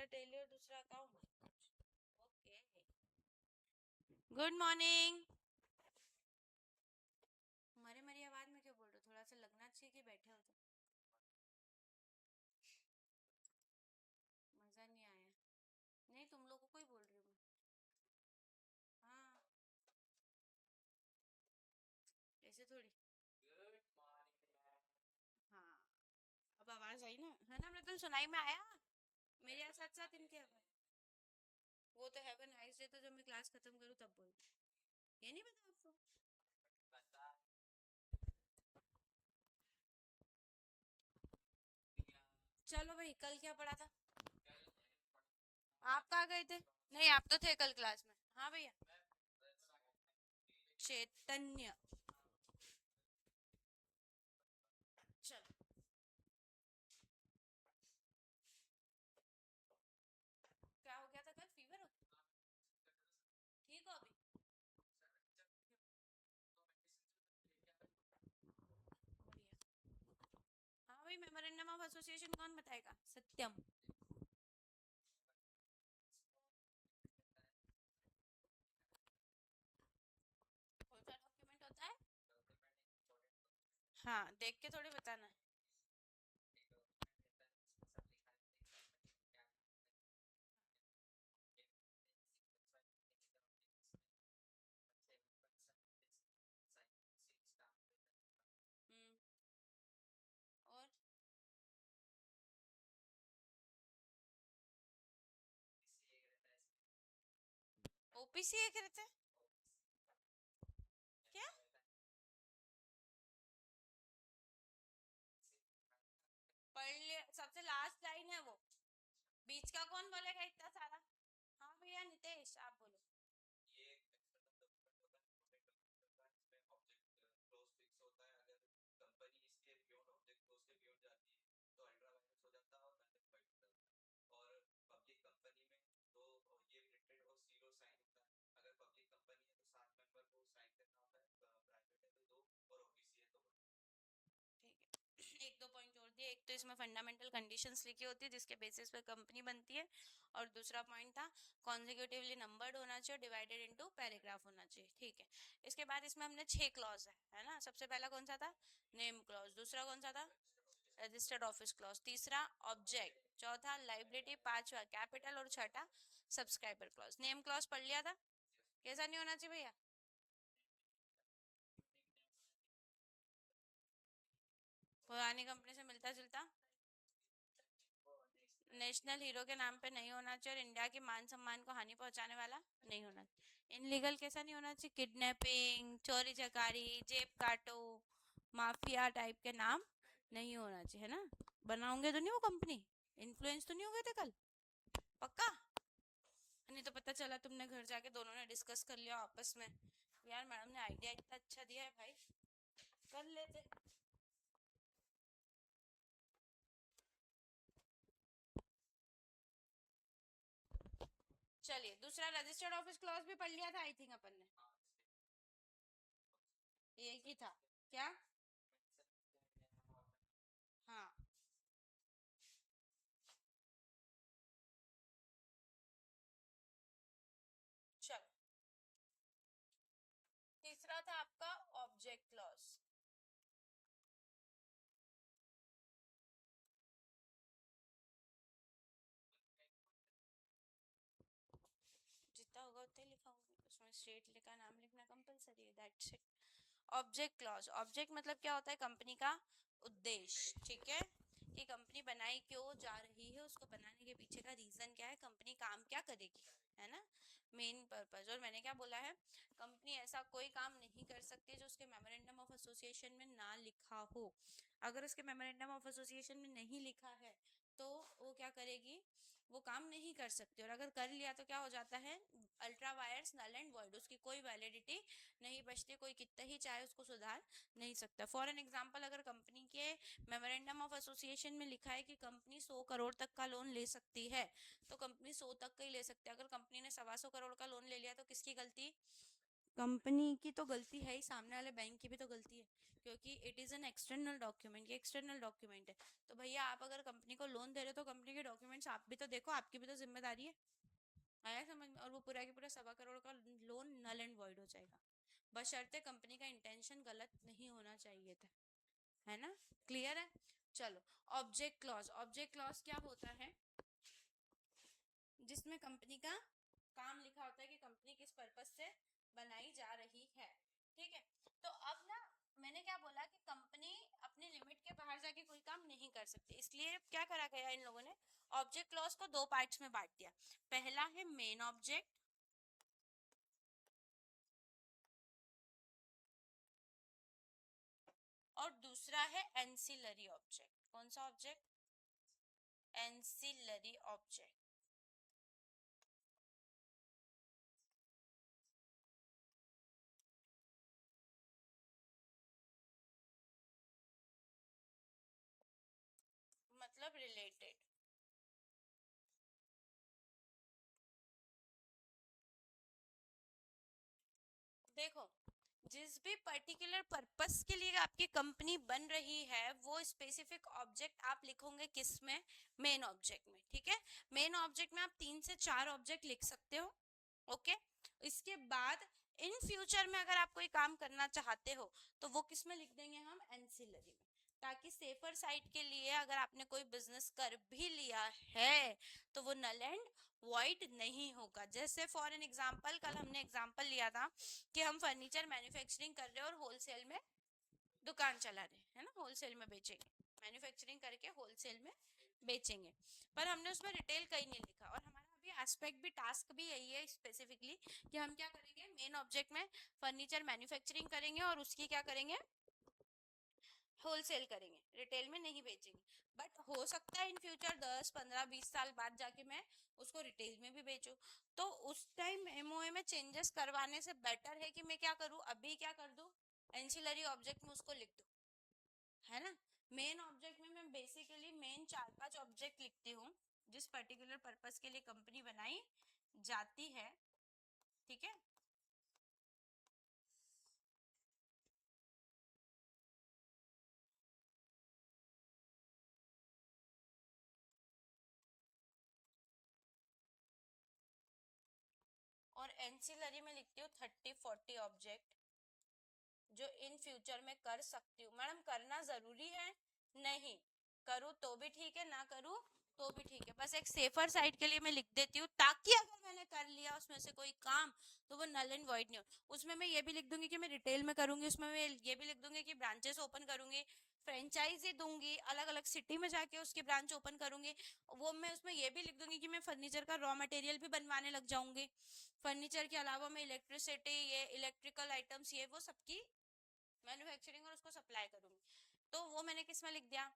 पहला टेली और दूसरा अकाउंट। Okay, good morning. मरे मरी आवाज में क्यों बोल रहे हो? थोड़ा सा लगना चाहिए कि बैठे हो तो। मजा नहीं आया? नहीं, तुम लोगों को ही बोल रही हूँ। हाँ, ऐसे थोड़ी। हाँ, अब आवाज आई ना, है ना? मैं तुम सुनाई में आया मेरे साथ साथ इनके आवाज। वो तो हैव अ नाइस डे तो जब मैं क्लास खत्म करूँ तब बोल। ये नहीं पता आपको? चलो भाई, कल क्या पढ़ा था? आप कहाँ गए थे? नहीं, आप तो थे कल क्लास में। हाँ भैया। चैतन्य। चलो, क्या हो गया था कल? फीवर हो? ठीक हो अभी? बढ़िया। हाँ भाई, मेमोरेंडम ऑफ एसोसिएशन कौन बताएगा? सत्यम। कौन सा डॉक्यूमेंट होता है? हाँ, देख के थोड़ी बताना है। हम्म। और ओपीसी एक रहता है? क्या? पढ़ लिया? सबसे लास्ट लाइन है वो। बीच का कौन बोलेगा इतना सारा? हाँ भैया, नितेश आप बोलो। ठीक है, एक दो पॉइंट जोड़ दिए। एक तो इसमें फंडामेंटल कंडीशंस लिखी होती है जिसके बेसिस पे कंपनी बनती है, और दूसरा पॉइंट था कॉन्जिक्यूटिवली नंबर्ड होना चाहिए, डिवाइडेड इनटू पैराग्राफ होना चाहिए। ठीक है, इसके बाद इसमें हमने 6 क्लॉज है ना? सबसे पहला कौन सा था? Name clause. दूसरा कौन सा था? Registered office clause. तीसरा ऑब्जेक्ट। चौथा लाइबिलिटी। पांचवा कैपिटल। और छठा सब्सक्राइबर क्लॉज। नेम क्लॉज पढ़ लिया था? कैसा नहीं होना चाहिए भैया? पुरानी कंपनी से मिलता जुलता, नेशनल हीरो के नाम पे नहीं होना चाहिए, और इंडिया के मान सम्मान को हानि पहुंचाने वाला नहीं होना चाहिए। इनलीगल कैसा नहीं होना चाहिए? किडनैपिंग, चोरी चकारी, जेब काटो, माफिया टाइप के नाम नहीं होना चाहिए, है ना? बनाओगे तो नहीं वो कंपनी? इन्फ्लुएंस तो नहीं हो गए थे कल? पक्का? नहीं तो पता चला तुमने घर जाके दोनों ने डिस्कस कर लिया आपस में, यार मैडम ने आइडिया इतना अच्छा दिया है भाई, कर लेते। चलिए, दूसरा रजिस्टर्ड ऑफिस क्लॉज भी पढ़ लिया था आई थिंक अपन ने। एक ही था क्या? हाँ। चलो, तीसरा था आपका ऑब्जेक्ट क्लॉज। जितना होगा उतना ही लिखाऊंगी, उसमें स्टेट लिखा, नाम लिखना कंपलसरी है, that's it. Object clause, object मतलब क्या होता है? कंपनी का उद्देश्य। ठीक है, कि कंपनी बनाई क्यों जा रही है, उसको बनाने के पीछे का रीजन क्या है, कंपनी काम क्या करेगी, है ना? Main purpose. और मैंने क्या बोला है? कंपनी ऐसा कोई काम नहीं कर सकती जो उसके मेमोरेंडम ऑफ एसोसिएशन में ना लिखा हो। अगर उसके मेमोरेंडम ऑफ एसोसिएशन में नहीं लिखा है तो वो क्या करेगी? वो काम नहीं कर सकती, और अगर कर लिया तो क्या हो जाता है? Ultra vires null and void, उसकी कोई वैलिडिटी नहीं बचती, कोई कितना ही चाहे उसको सुधार नहीं सकता। फॉर एन एग्जाम्पल, अगर कंपनी के मेमोरेंडम ऑफ एसोसिएशन में लिखा है कि कंपनी 100 करोड़ तक का लोन ले सकती है, तो कंपनी 100 तक का ही ले सकती है। अगर कंपनी ने 125 करोड़ का लोन ले लिया तो किसकी गलती? कंपनी की तो गलती है ही, सामने वाले बैंक की भी तो गलती है, क्योंकि it is an external document, ये एक्सटर्नल डॉक्यूमेंट है। तो भैया आप अगर कंपनी को लोन दे रहे हो तो कंपनी के डॉक्यूमेंट्स आप भी तो देखो, आपकी भी तो जिम्मेदारी है। आया समझ में? और वो पूरा की पूरा 1.25 करोड़ का लोन नल एंड वॉइड हो जाएगा, बशर्ते कंपनी का इंटेंशन गलत नहीं होना चाहिए था, है ना? क्लियर है? चलो, ऑब्जेक्ट क्लॉज। ऑब्जेक्ट क्लॉज क्या होता है? जिसमें कंपनी का काम लिखा होता है कि कंपनी किस पर्पस से बनाई जा रही है। ठीक है, तो अब ना मैंने क्या बोला कि कंपनी अपनी लिमिट के बाहर जाके कोई काम नहीं कर सकती, इसलिए क्या करा गया इन लोगों ने, ऑब्जेक्ट क्लॉज को दो पार्ट्स में बांट दिया। पहला है मेन ऑब्जेक्ट और दूसरा है एंसिलरी ऑब्जेक्ट। कौन सा ऑब्जेक्ट? Ancillary object. मतलब रिलेटेड। देखो, जिस भी पर्टिकुलर पर्पस के लिए आपकी कंपनी बन रही है वो स्पेसिफिक ऑब्जेक्ट आप लिखोगे किस में? मेन ऑब्जेक्ट में। ठीक है, मेन ऑब्जेक्ट में आप 3 से 4 ऑब्जेक्ट लिख सकते हो। ओके, इसके बाद इन फ्यूचर में अगर आप कोई काम करना चाहते हो तो वो किस में लिख देंगे हम? एंसिलरी में, ताकि सेफर साइड के लिए अगर आपने कोई बिजनेस कर भी लिया है तो वो नल एंड वॉइड नहीं होगा। जैसे फॉर एन एग्जांपल, कल हमने एग्जांपल लिया था कि हम फर्नीचर मैन्युफैक्चरिंग कर रहे हैं और होलसेल में दुकान चला रहे हैं, है ना? होलसेल में बेचेंगे, मैन्युफैक्चरिंग करके होलसेल में बेचेंगे, पर हमने उसमें रिटेल कहीं नहीं लिखा। और हमारा अभी एस्पेक्ट भी, टास्क भी यही है स्पेसिफिकली, कि हम क्या करेंगे, मेन ऑब्जेक्ट में फर्नीचर मैन्युफैक्चरिंग करेंगे और उसकी क्या करेंगे, होलसेल करेंगे, रिटेल में नहीं बेचेंगे। बट हो सकता है इन फ्यूचर 10 15 20 साल बाद जाके मैं उसको रिटेल में भी बेचूं, तो उस टाइम एमओए में चेंजेस करवाने से बेटर है कि मैं क्या करूं, अभी क्या कर दूं, एंसिलरी ऑब्जेक्ट में उसको लिख दूं, है ना? मेन ऑब्जेक्ट में मैं बेसिकली मेन 4 5 ऑब्जेक्ट लिखती हूँ जिस पर्टिकुलर पर्पस के लिए कंपनी बनाई जाती है। ठीक है, और एंसिलरी में लिखती हूँ 30 40 ऑब्जेक्ट जो इन फ्यूचर में कर सकती हूँ। मैडम करना जरूरी है? नहीं, करूँ तो भी ठीक है, ना करूँ तो भी ठीक है, बस एक सेफर साइड के लिए मैं लिख देती हूँ, ताकि अगर मैंने कर लिया उसमें से कोई काम तो वो नल एंड वॉइड नहीं हो। उसमें मैं ये भी लिख दूंगी कि मैं रिटेल में करूंगी, उसमें मैं ये भी लिख दूंगी कि ब्रांचेस ओपन करूंगी, फ्रेंचाइजी दूंगी, अलग अलग सिटी में जाके उसकी ब्रांच ओपन करूंगी। वो मैं उसमें ये भी लिख दूंगी कि मैं फर्नीचर का रॉ मटेरियल भी बनवाने लग जाऊंगी, फर्नीचर के अलावा मैं इलेक्ट्रिसिटी, ये इलेक्ट्रिकल आइटम्स, ये वो सबकी मैन्युफैक्चरिंग और उसको सप्लाई करूंगी। तो वो मैंने किस में लिख दिया?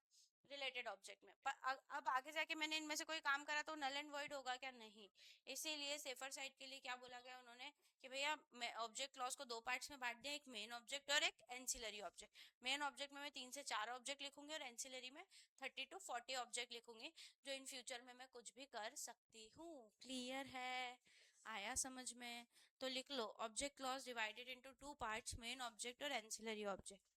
रिलेटेड ऑब्जेक्ट में। पर अब आगे जाके मैंने इनमें से कोई काम करा तो नल एंड वॉइड होगा क्या? नहीं। इसीलिए सेफर साइड के लिए क्या बोला गया उन्होंने कि भैया मैं ऑब्जेक्ट क्लॉज को दो पार्ट्स में बांट दिया, एक मेन ऑब्जेक्ट और एक एंसिलरी ऑब्जेक्ट। मेन ऑब्जेक्ट में मैं 3 से 4 ऑब्जेक्ट लिखूंगी और एंसिलरी में 30 to 40 ऑब्जेक्ट लिखूंगी जो इन फ्यूचर में मैं कुछ भी कर सकती हूँ। क्लियर है? आया समझ में? तो लिख लो, object clause divided into 2 parts, main object और एंसिलरी ऑब्जेक्ट।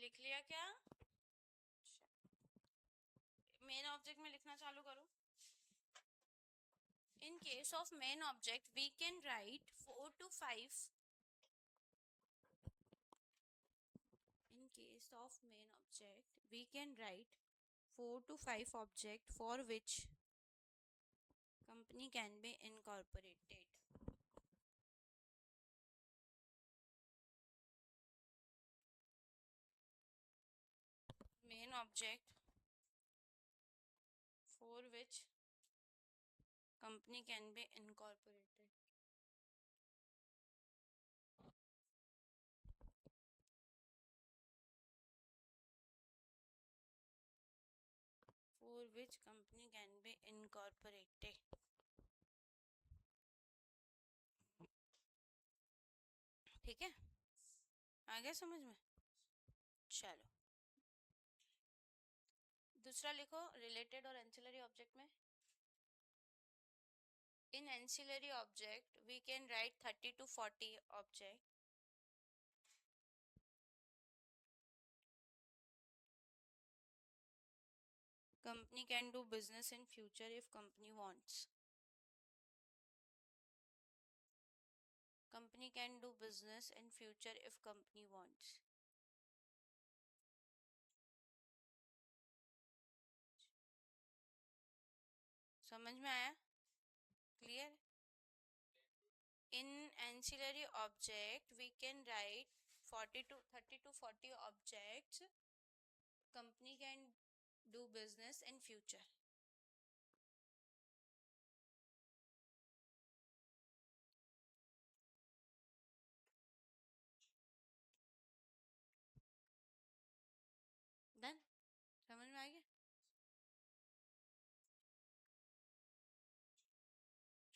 लिख लिया क्या? मेन ऑब्जेक्ट में लिखना चालू करो. In case of main object, we can write 4 to 5. In case of main object, we can write 4 to 5 object for which company can be incorporated. Main object for which company can be incorporated. For which company can be incorporated. ठीक है, आ गया समझ में? चलो दूसरा लिखो related और ancillary object में. In ancillary object, we can write 30 to 40 object. Company can do business in future if company wants. Company can do business in future if company wants. समझ में आया? Clear? In ancillary object, we can write 40 to 30 to 40 objects. Company can do business in future. Done? समझ में आ गया?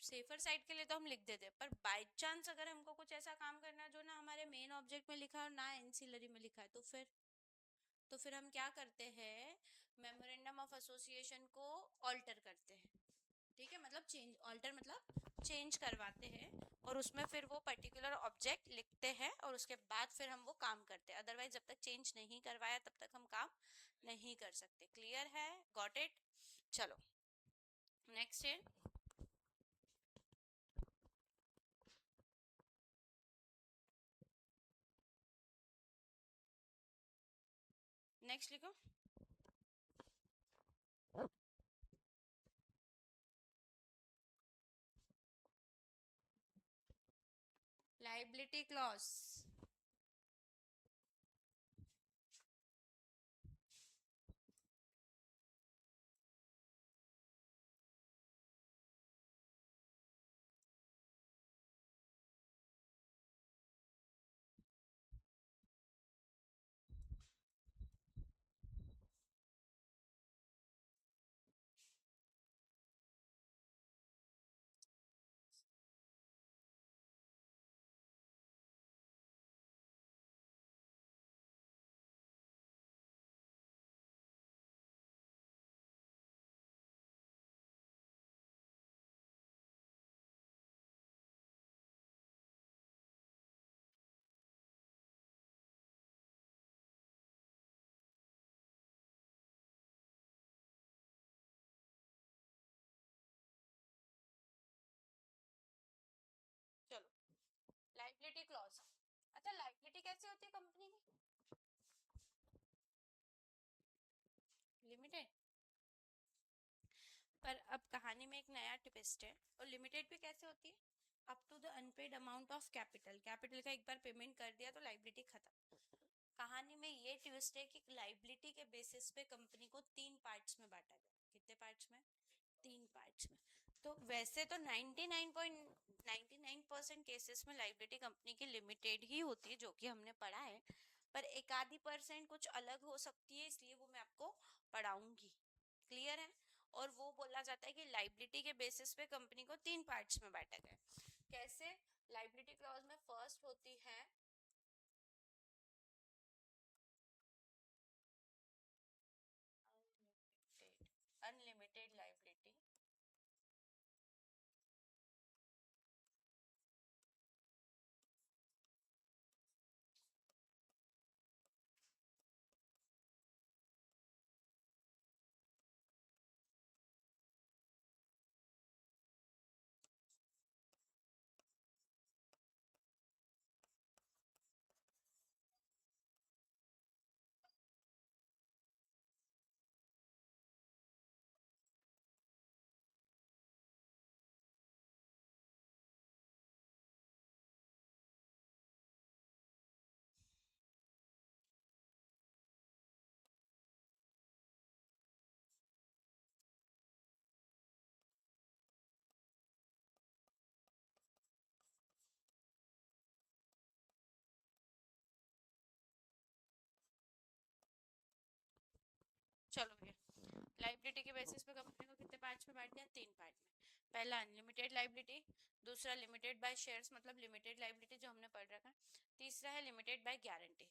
Safer side के लिए तो हम लिख देते, पर बाय चांस अगर हमको कुछ ऐसा काम करना है जो ना हमारे मेन ऑब्जेक्ट में लिखा है और ना एंसिलरी में लिखा है, तो फिर हम क्या करते हैं, मेमोरेंडम ऑफ एसोसिएशन को ऑल्टर करते हैं. ठीक है, मतलब चेंज, ऑल्टर मतलब चेंज करवाते हैं और उसमें फिर वो पर्टिकुलर ऑब्जेक्ट लिखते हैं और उसके बाद फिर हम वो काम करते हैं. अदरवाइज जब तक चेंज नहीं करवाया तब तक हम काम नहीं कर सकते. क्लियर है? Got it? चलो नेक्स्ट है नेक्स्ट लिखो. Liability clause. चलो लाइबिलिटी क्लॉज. अच्छा, लाइबिलिटी कैसे होती है कंपनी की? लिमिटेड. पर अब कहानी में एक नया ट्विस्ट है. और लिमिटेड भी कैसे होती है? Up to the unpaid amount of capital. Capital का एक बार पेमेंट कर दिया तो लाइबिलिटी खत्म. कहानी में ये ट्विस्ट है कि लाइबिलिटी के बेसिस पे कंपनी को 3 पार्ट्स में बांटा गया. कितने पार्ट्स में? 3 पार्ट्स में. तो वैसे तो 99.99% केसेस में लाइबिलिटी कंपनी की लिमिटेड ही होती है, जो कि हमने पढ़ा है. पर एक आधी परसेंट कुछ अलग हो सकती है, इसलिए वो मैं आपको पढ़ाऊंगी. क्लियर है? और वो बोला जाता है कि लाइबिलिटी के बेसिस पे कंपनी को 3 पार्ट्स में बांटा गया. कैसे? लाइबिलिटी क्लॉज में फर्स्ट होती है अनलिमिटेड लाइबिलिटी. चलो भैया, लाइबिलिटी के बेसिस पे कंपनी को कितने पार्ट्स में बांट दिया? 3 पार्ट में। पहला अनलिमिटेड लाइबिलिटी, दूसरा लिमिटेड बाय शेयर्स मतलब लिमिटेड लाइबिलिटी जो हमने पढ़ रखा है, तीसरा है लिमिटेड बाय गारंटी।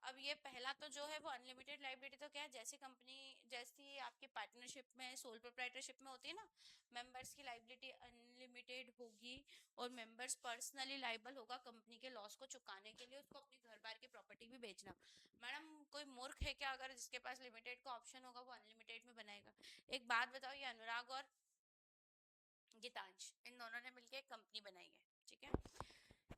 अब ये पहला तो जो है वो अनलिमिटेड लाइबिलिटी तो क्या है, जैसी कंपनी, जैसी आपकी पार्टनरशिप में सोल प्रोप्राइटरशिप में होती है ना, मेंबर्स की लाइबिलिटी अनलिमिटेड होगी और मेंबर्स पर्सनली लाइबल होगा कंपनी के लॉस को चुकाने के लिए, उसको अपनी घर बार की प्रॉपर्टी भी बेचना। मैडम कोई मूर्ख है क्या अगर जिसके पास लिमिटेड का ऑप्शन होगा वो अनलिमिटेड में बनाएगा? एक बात बताओ, ये अनुराग और गीतांश इन दोनों ने मिलकर एक कंपनी बनाई है, ठीक है,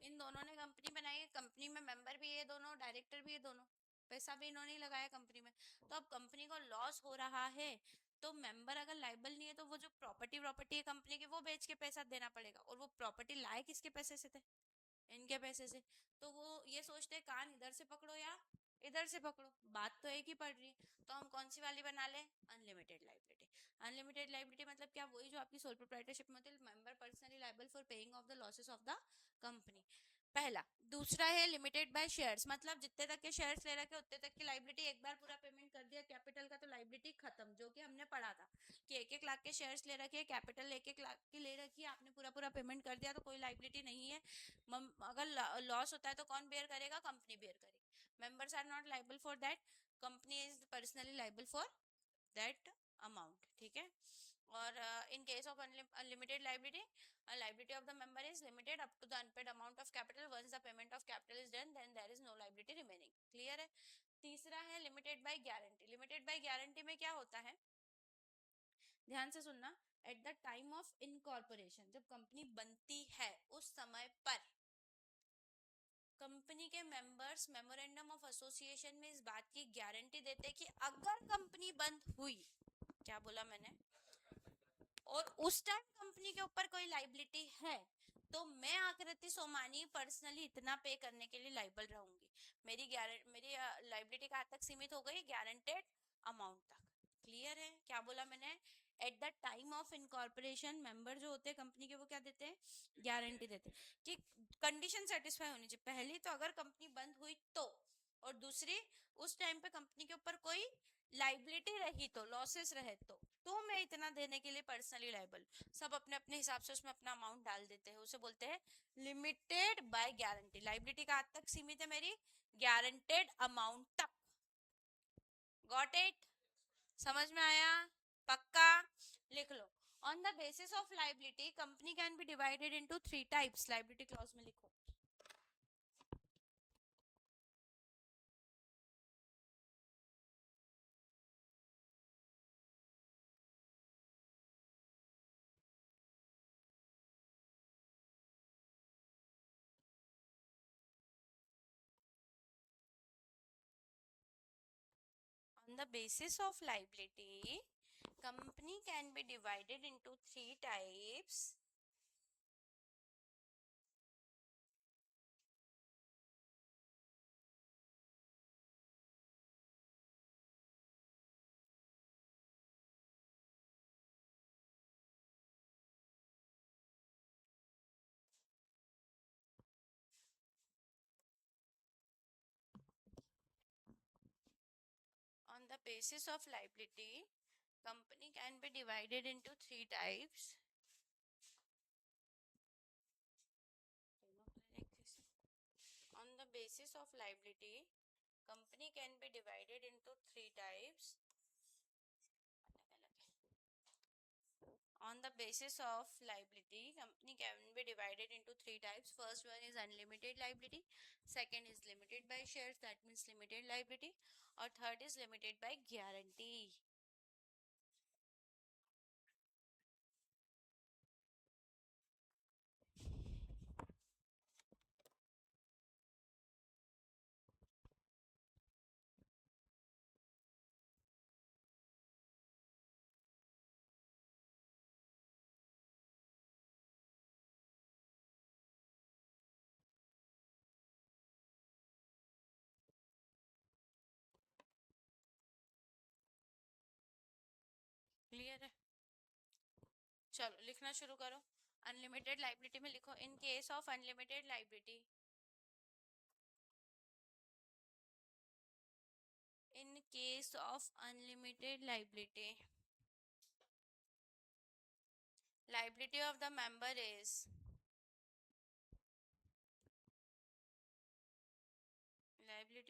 इन दोनों ने कंपनी बनाई है, कंपनी में मेंबर भी ये दोनों, डायरेक्टर भी ये दोनों, पैसा भी इन्होंने ही लगाया कंपनी में। तो अब कंपनी को लॉस हो रहा है तो मेंबर अगर लाइबल नहीं है तो वो जो प्रॉपर्टी प्रॉपर्टी है कंपनी की वो बेच के पैसा देना पड़ेगा, और वो प्रॉपर्टी लाए किसके पैसे से थे? इनके पैसे से। तो वो ये सोचते हैं कान इधर से पकड़ो या इधर से पकड़ो, बात तो एक ही पड़ रही है। तो हम कौन सी वाली बना लें? Unlimited liability. अनलिमिटेड लाइबिलिटी मतलब क्या? वही जो आपकी सोल प्रोप्राइटरशिप में होती है, member personally liable for paying off the losses of the company, पहला। दूसरा है लिमिटेड बाय शेयर्स, मतलब जितने तक के शेयर्स ले रखे उतने तक की लाइबिलिटी, एक बार पूरा पेमेंट कर दिया कैपिटल का तो लाइबिलिटी खत्म, जो कि हमने पढ़ा था कि 1-1 लाख के शेयर्स ले रखे, कैपिटल 1-1 लाख की ले रखी है, आपने पूरा पूरा पेमेंट कर दिया तो कोई लाइबिलिटी नहीं है। अगर लॉस होता है तो कौन बेयर करेगा? कंपनी बेयर करेगी। Members are not liable for that, company is personally liable for that amount, ठीक है। और in case of unlimited liability, liability of the member is limited up to the unpaid amount of capital. Once the payment of capital is done, then there is no liability remaining. Clear है? तीसरा है limited by guarantee. Limited by guarantee में क्या होता है, ध्यान से सुनना, eight the time of incorporation, जब कंपनी बनती है उस समय पर कंपनी के मेंबर्स मेमोरेंडम ऑफ एसोसिएशन में इस बात की गारंटी देते कि अगर कंपनी बंद हुई, क्या बोला मैंने, और उस टाइम कंपनी के ऊपर कोई लाइबिलिटी है तो मैं आकृति सोमानी पर्सनली इतना पे करने के लिए लाइबल रहूंगी। मेरी लाइबिलिटी कहाँ तक सीमित हो गई? गारंटेड अमाउंट तक। क्लियर है? क्या बोला मैंने? Eight the time of incorporation member जो होते हैं कंपनी के वो क्या देते हैं? गारंटी देते हैं कि कंडीशन सेटिस्फाई होनी चाहिए। पहली तो अगर कंपनी बंद हुई तो, और दूसरी उस टाइम पे कंपनी के ऊपर कोई लाइबिलिटी रही तो, लॉसेस रहे तो मैं इतना देने के लिए पर्सनली लाइबल। सब अपने अपने हिसाब से उसमें अपना अमाउंट डाल देते हैं, उसे बोलते हैं लिमिटेड बाय गारंटी। लाइबिलिटी का हद तक सीमित है मेरी, गारंटेड अमाउंट तक। Got it? समझ में आया? पक्का? लिख लो। On the basis of liability company can be divided into 3 types. Liability clause में लिखो। On the basis of liability, company can be divided into 3 types. On the basis of liability, company can be divided into 3 types. On the basis of liability, company can be divided into 3 types. On the basis of liability, company can be divided into 3 types. First one is unlimited liability, second is limited by shares, that means limited liability, or third is limited by guarantee. Clear है? चलो लिखना शुरू करो। Unlimited liability में लिखो, इन case of unlimited liability, In case of unlimited liability, liability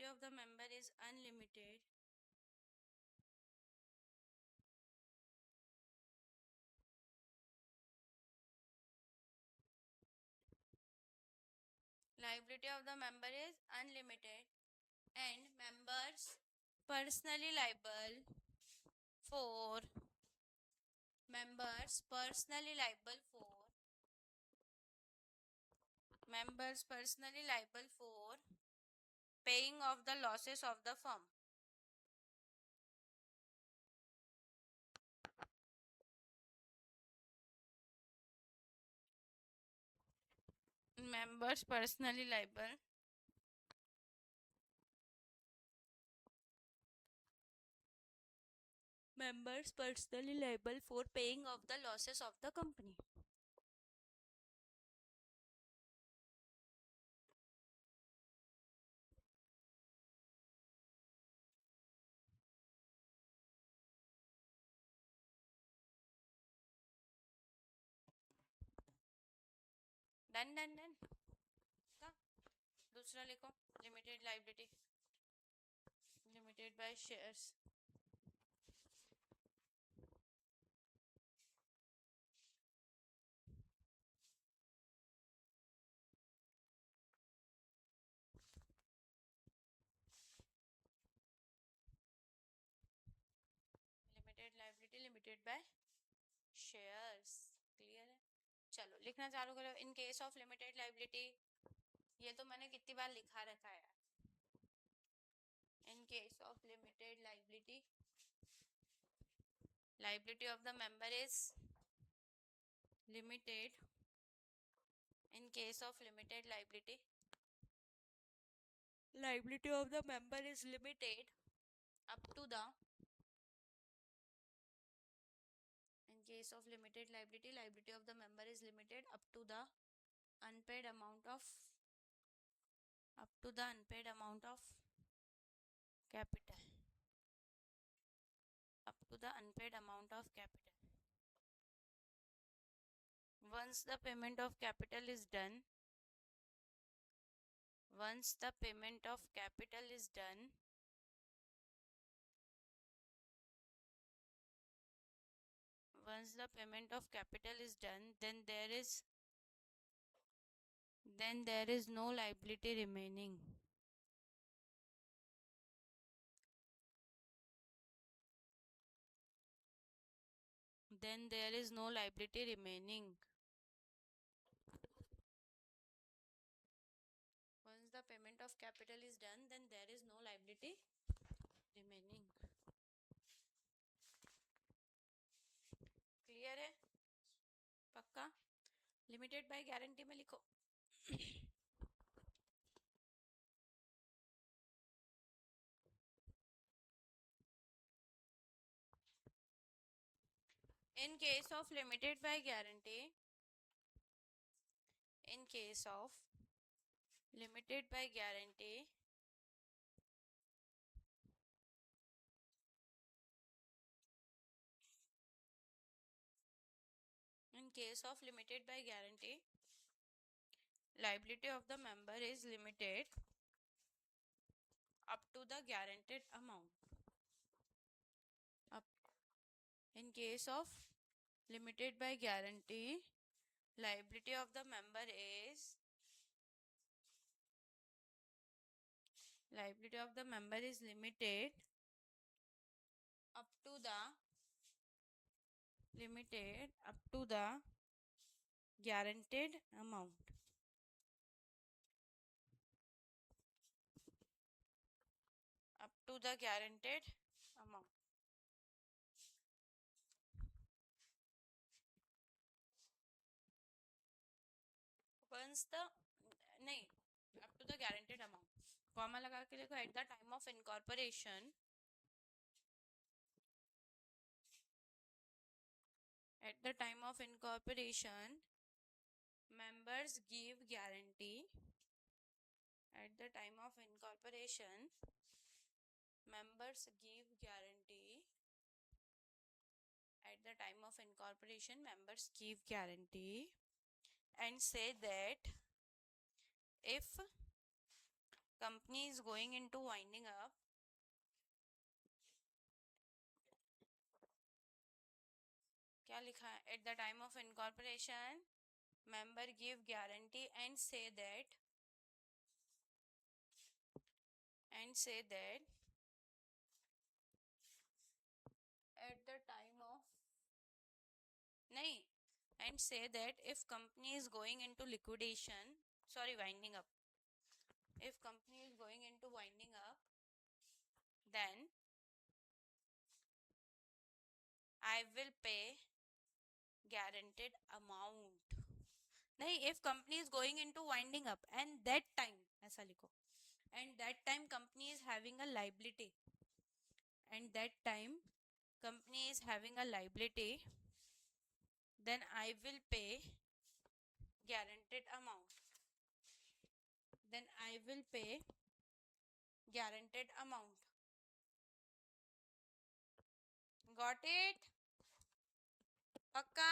of the member is unlimited. Liability of the member is unlimited and members personally liable for members personally liable for members personally liable for paying of the losses of the firm. Members personally liable for paying of the losses of the company. Done done done का दूसरा लिखो limited liability limited by shares limited liability limited by shares clear है चलो लिखना चालू करो इन case of limited liability ये तो मैंने कितनी बार लिखा रखा है इन case of limited liability liability of the member is limited in case of limited liability of the member is limited up to the in case of limited liability of the member is limited up to the unpaid amount of capital once the payment of capital is done then there is no liability remaining once the payment of capital is done then there is no liability remaining clear है पक्का limited by guarantee में लिखो in case of limited by guarantee in case of limited by guarantee liability of the member is limited up to the guaranteed amount in case of limited by guarantee liability of the member is limited up to the guaranteed amount once the नहीं up to the guaranteed amount comma लगा के लिखो at the time of incorporation members give guarantee at the time of incorporation members members give guarantee at the time of incorporation, members give guarantee and say that if company is going into winding up, क्या लिखा है, at the time of incorporation member give guarantee and say that at the time of नहीं, and say that if company is going into liquidation, sorry, winding up, if company is going into winding up, then I will pay guaranteed amount. नहीं, if company is going into winding up and that time, ऐसा लिखो, and that time company is having a liability, and that time company is having a liability, then I will pay guaranteed amount. Then I will pay guaranteed amount. Got it? पक्का?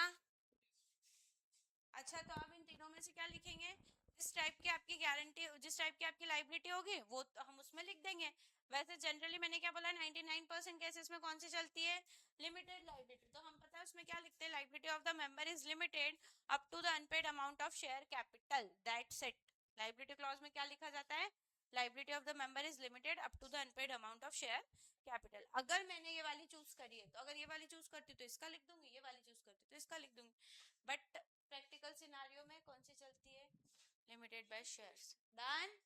अच्छा, तो आप इन तीनों में से क्या लिखेंगे? जिस टाइप की आपकी गारंटी, जिस टाइप की आपकी लाइबिलिटी होगी वो तो हम उसमें लिख देंगे. वैसे जनरली मैंने क्या बोला, 99% केसेस में कौन सी चलती है? Limited liability. तो हम पता है उसमें क्या लिखते हैं, liability of the member is limited up to the unpaid amount of share capital. That's it. Liability clause में क्या लिखा जाता है? Liability of the member is limited up to the unpaid amount of share capital. अगर मैंने ये वाली choose करी है तो अगर ये वाली चूज करती तो इसका लिख दूंगी, ये वाली चूज करती तो इसका लिख दूंगी. बट प्रैक्टिकल सिनारियो में कौन सी चलती है? Limited by shares. डन.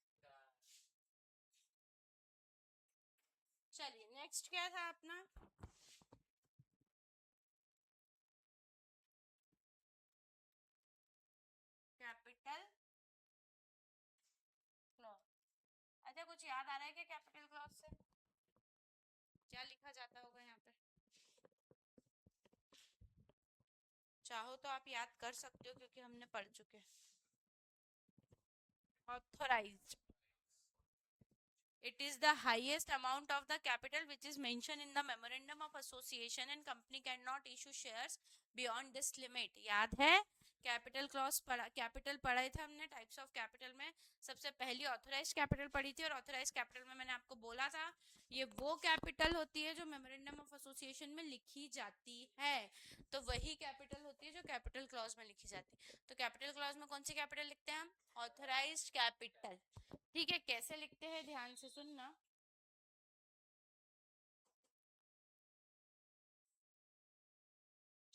चलिए नेक्स्ट क्या था अपना? Capital clause. अच्छा, कुछ याद आ रहा है क्या कैपिटल क्लॉज से? क्या लिखा जाता होगा यहाँ पे? चाहो तो आप याद कर सकते हो क्योंकि हमने पढ़ चुके हैं. Authorised. It is the highest amount of the capital which is mentioned in the memorandum of association and company cannot issue shares beyond this limit. याद है? कैपिटल क्लॉज पढ़ा, कैपिटल पढ़ाए थे हमने. टाइप्स ऑफ कैपिटल में सबसे पहली authorised capital पढ़ी थी, और ऑथोराइज्ड कैपिटल में मैंने आपको बोला था ये वो कैपिटल होती है जो मेमोरेंडम ऑफ एसोसिएशन में लिखी जाती है. तो वही कैपिटल होती है जो कैपिटल क्लॉज में लिखी जाती है. तो कैपिटल क्लॉज में कौन सी कैपिटल लिखते हैं हम? Authorised capital. ठीक है, कैसे लिखते हैं ध्यान से सुनना.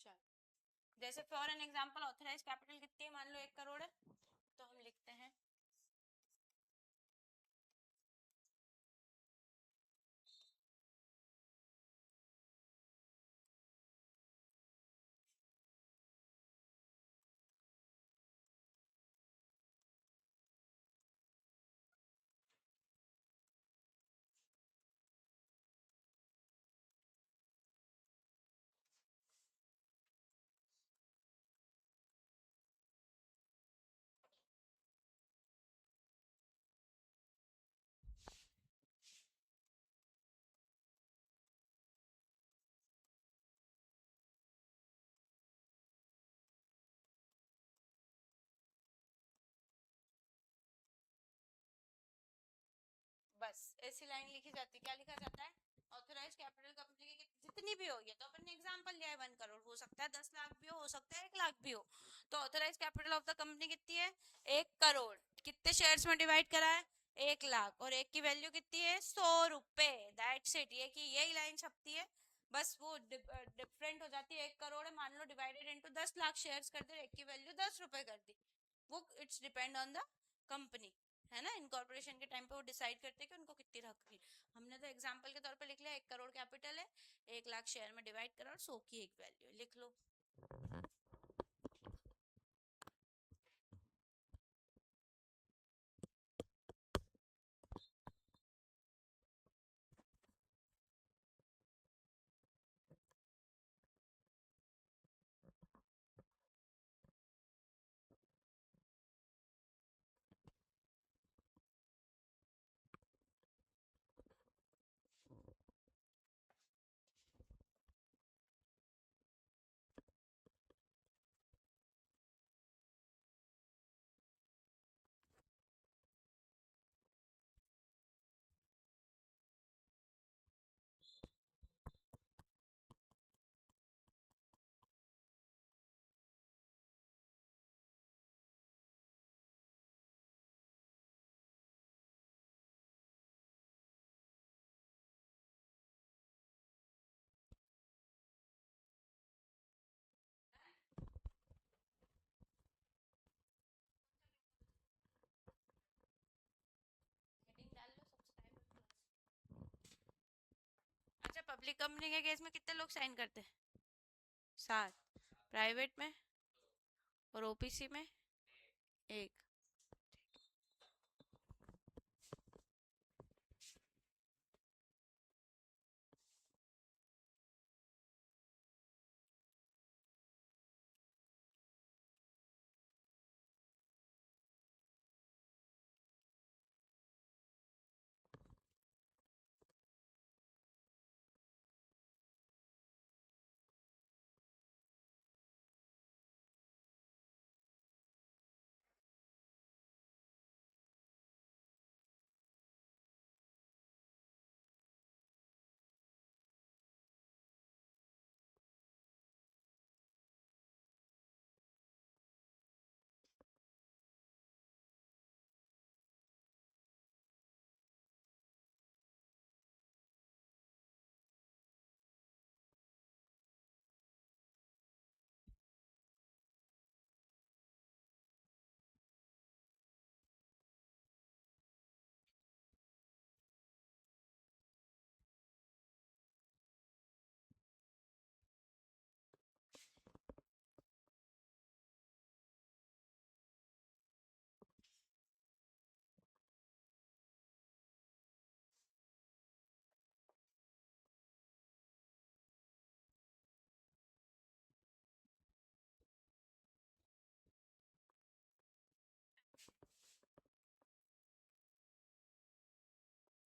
चल, जैसे for an example authorised capital कितनी है, मान लो 1 करोड़ है, तो हम लिखते हैं बस ऐसी लाइन लिखी जाती है. क्या लिखा जाता है? ऑथराइज कैपिटल कंपनी की जितनी भी हो, ये तो अपन ने एग्जांपल लिया है, 1 करोड़ हो सकता है, 10 लाख भी हो सकता है, 1 लाख भी हो. तो authorise capital of the company कितनी है? 1 करोड़. कितने शेयर्स में डिवाइड करा है? 1 लाख. और एक की वैल्यू कितनी है? 100 रुपए. That's it. ये कि यही लाइन छपती है, बस वो डिफरेंट हो जाती है. 1 करोड़ है, मान लो डिवाइडेड इनटू 10 लाख शेयर्स कर दे, एक की वैल्यू 10 रुपए कर दी. वो it's depend on the company, है ना. इनकॉर्पोरेशन के टाइम पे वो डिसाइड करते हैं कि उनको कितनी रखनी. हमने तो एग्जांपल के तौर पे लिख लिया, 1 करोड़ कैपिटल है, 1 लाख शेयर में डिवाइड करो और 100 की एक वैल्यू लिख लो. पब्लिक कंपनी के केस में कितने लोग साइन करते हैं? 7। प्राइवेट में और ओपीसी में 1।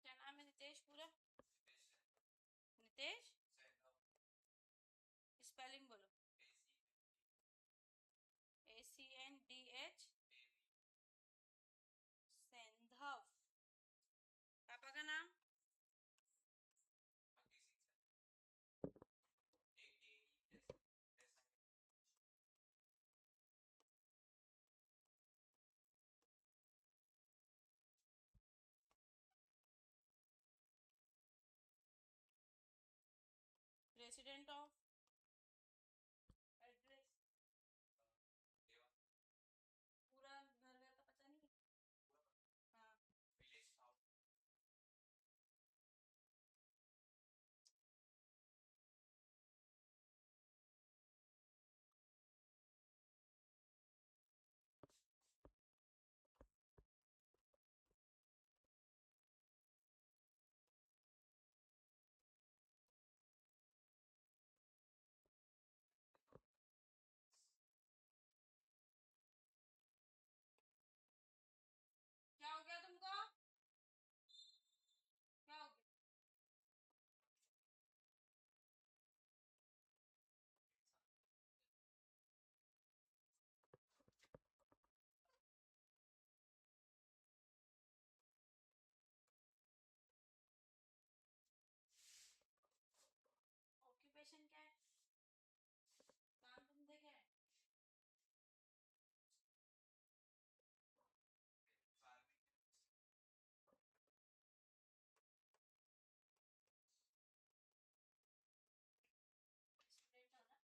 क्या नाम है नितेश पूरा? नितेश, स्पेलिंग बोलो। ACNDH। सेंधव। पापा का नाम? रेसिडेंट ऑफ, एड्रेस, पूरा घर घर का पता नहीं? हाँ। क्या हो गया तुमको? क्या हो गया? ऑक्यूपेशन क्या है? काम तुमसे क्या है? स्टूडेंट हो ना?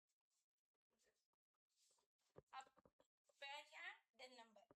अब पैर क्या है? दिन नंबर।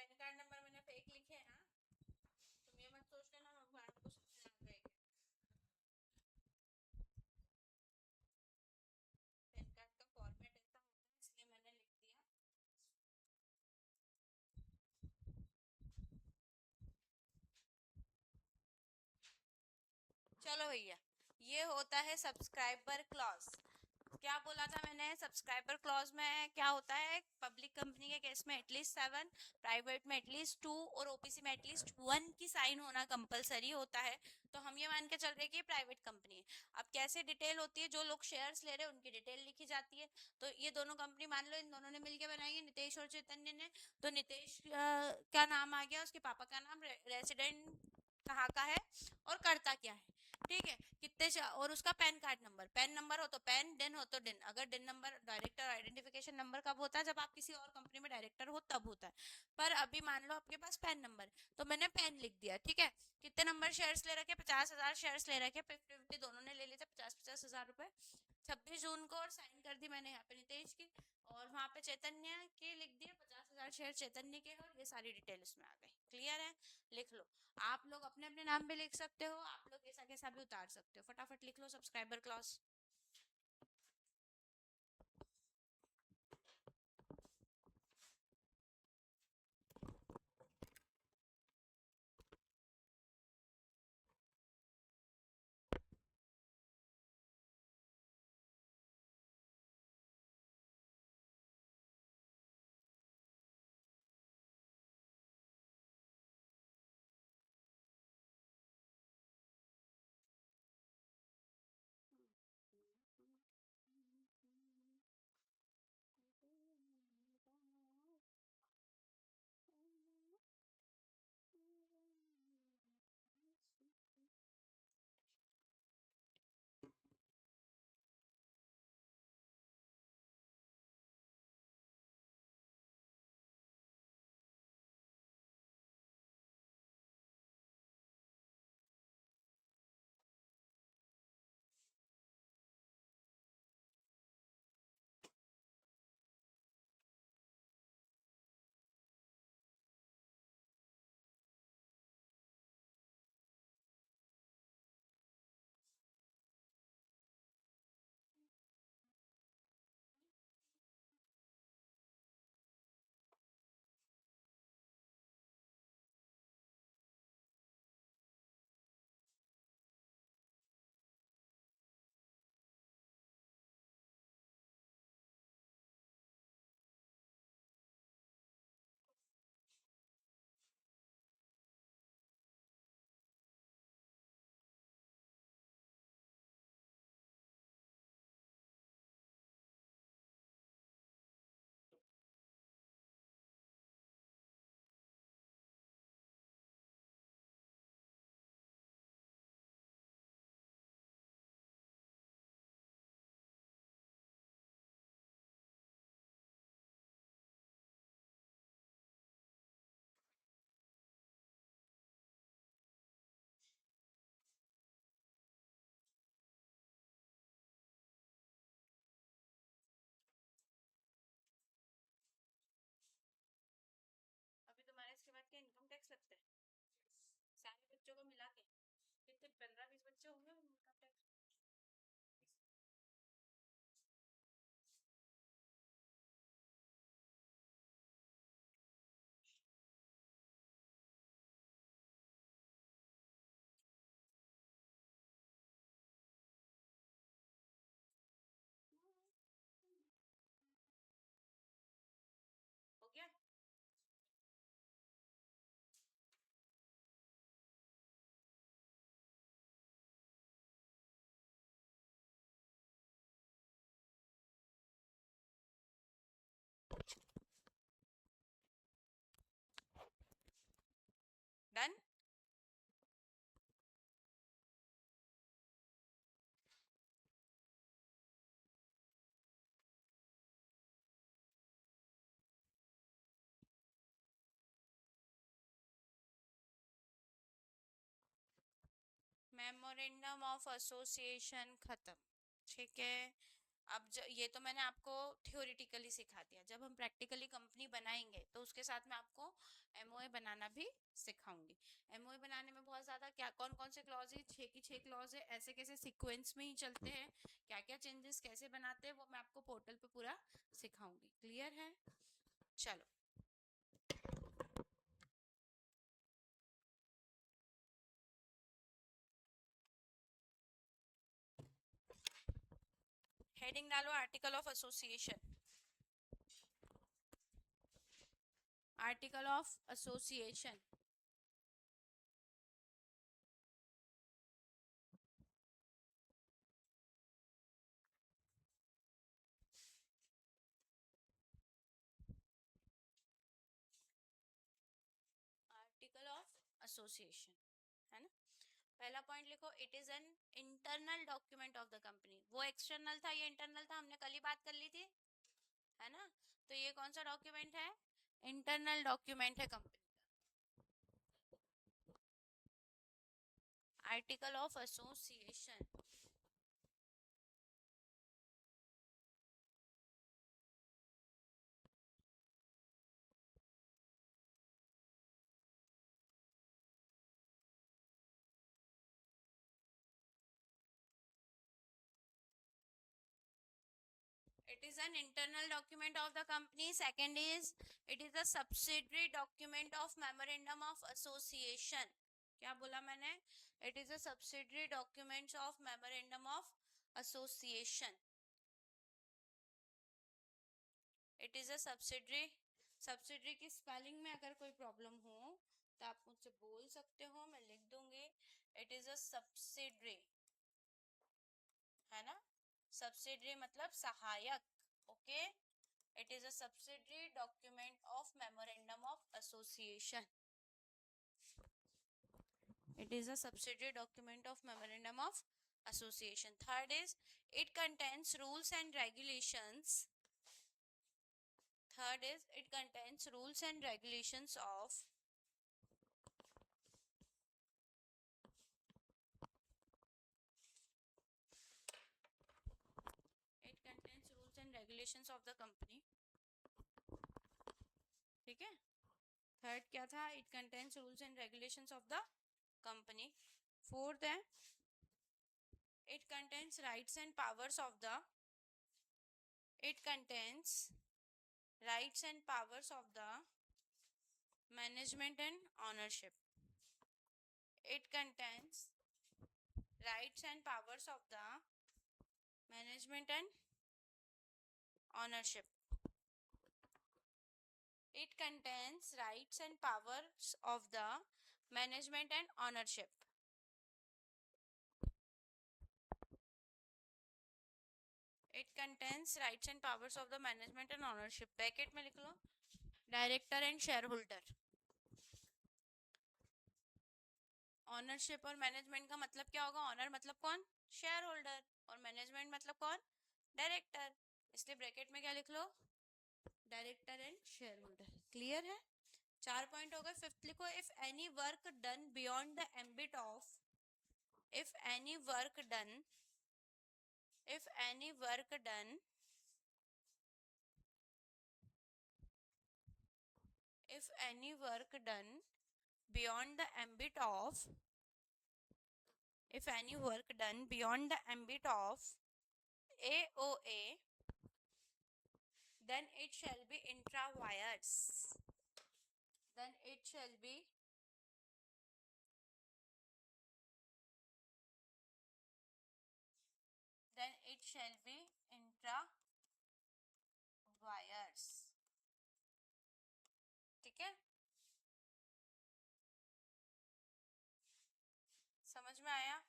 पैन कार्ड नंबर मैंने फेक लिखे हैं, हाँ? तुम ये मत सोच लेना भगवान को समझ आ गए। पैन कार्ड का फॉर्मेट ऐसा होता है इसलिए मैंने लिख दिया। चलो भैया, ये होता है सब्सक्राइबर क्लॉज। क्या बोला था मैंने? सब्सक्राइबर क्लॉज में क्या होता है? पब्लिक कंपनी के केस में एटलीस्ट 7, प्राइवेट में एटलीस्ट 2 और ओपीसी में एटलीस्ट 1 की साइन होना कंपलसरी होता है। तो हम ये मान के चल रहे हैं कि ये प्राइवेट कंपनी है। अब कैसे डिटेल होती है? जो लोग शेयर्स ले रहे हैं उनकी डिटेल लिखी जाती है। तो ये दोनों कंपनी मान लो इन दोनों ने मिलकर बनाई है, नितेश और चैतन्य ने। तो नितेश का नाम आ गया, उसके पापा का नाम, रेसिडेंट कहाँ का है और करता क्या है, ठीक है? और उसका pan card number, pan number हो तो पैन, डिन हो तो डिन। अगर डिन नंबर डायरेक्टर आइडेंटिफिकेशन नंबर कब होता है? जब आप किसी और कंपनी में डायरेक्टर हो तब होता है। पर अभी मान लो आपके पास पैन नंबर, तो मैंने पैन लिख दिया, ठीक है? कितने नंबर शेयर्स ले रखे? 50,000 शेयर्स ले रखे, 50-50 दोनों ने ले लिए थे, 50,000 रुपए। 26 जून को और साइन कर दी मैंने यहाँ पे नितेश की, और वहां पे चैतन्य के लिख दिए, 50,000 शेयर चैतन्य के, और ये सारी डिटेल उसमें आ गई। क्लियर है? लिख लो। आप लोग अपने अपने नाम पे लिख सकते हो, आप लोग कैसा कैसा भी उतार सकते हो। फटाफट लिख लो सब्सक्राइबर क्लॉज। अभी तुम्हारे इसके बाद क्या इनकम टैक्स लगता है? सारे बच्चों को मिला के कितने? 15-20 बच्चे होंगे इनकम टैक्स। हो गया? डन? मेमोरेंडम ऑफ एसोसिएशन खत्म, ठीक है? अब ये तो मैंने आपको थियोरिटिकली सिखा दिया, जब हम प्रैक्टिकली कंपनी बनाएंगे तो उसके साथ में आपको एमओए बनाना भी सिखाऊंगी। एमओए बनाने में बहुत ज्यादा क्या कौन कौन से क्लॉज है, 6 की 6 क्लॉज है, ऐसे कैसे सीक्वेंस में ही चलते हैं, क्या क्या चेंजेस कैसे बनाते हैं, वो मैं आपको पोर्टल पे पूरा सिखाऊंगी। क्लियर है? चलो, हेडिंग डालो article of association. Article of association, article of association, है ना। पहला पॉइंट लिखो, it is an internal document of the company. वो एक्सटर्नल था, ये इंटरनल था, हमने कल ही बात कर ली थी, है ना। तो ये कौन सा डॉक्यूमेंट है? इंटरनल डॉक्यूमेंट है कंपनी का। Article of association, it is an internal document of the company. Second is, it is a subsidiary document of memorandum of association. क्या बोला मैंने? It is a subsidiary document of memorandum of association. It is a subsidiary. Subsidiary की spelling में अगर कोई problem हो तो आप मुझसे बोल सकते हो, मैं लिख दूंगी। इट इज अ सब्सिडरी, है ना। सब्सिडरी मतलब सहायक, okay. It is a subsidiary document of memorandum of association. It is a subsidiary document of memorandum of association. Third is, it contains rules and regulations. Third is, it contains rules and regulations of of the company. ठीक है। Third क्या था? It contains rules and regulations of the company. Fourth है, it contains rights and powers of the, it contains rights and powers of the management and ownership. It contains rights and powers of the management and ownership. It contains rights and powers of the management and ownership. It contains rights and powers of the management and ownership. Bracket में लिख लो, director and shareholder. Ownership और management का मतलब क्या होगा? Honour मतलब कौन? Share holder. और मैनेजमेंट मतलब कौन? डायरेक्टर। इसलिए ब्रैकेट में क्या लिख लो? Director and shareholder. Clear है? 4 पॉइंट हो गए। फिफ्थ लिखो, if any work done beyond the ambit of, if any work done, if any work done, if any work done beyond the ambit of, if any work done beyond the ambit of AOA, then it shall be intra vires, then it shall be then it shall be intra wires। ठीक है, समझ में आया?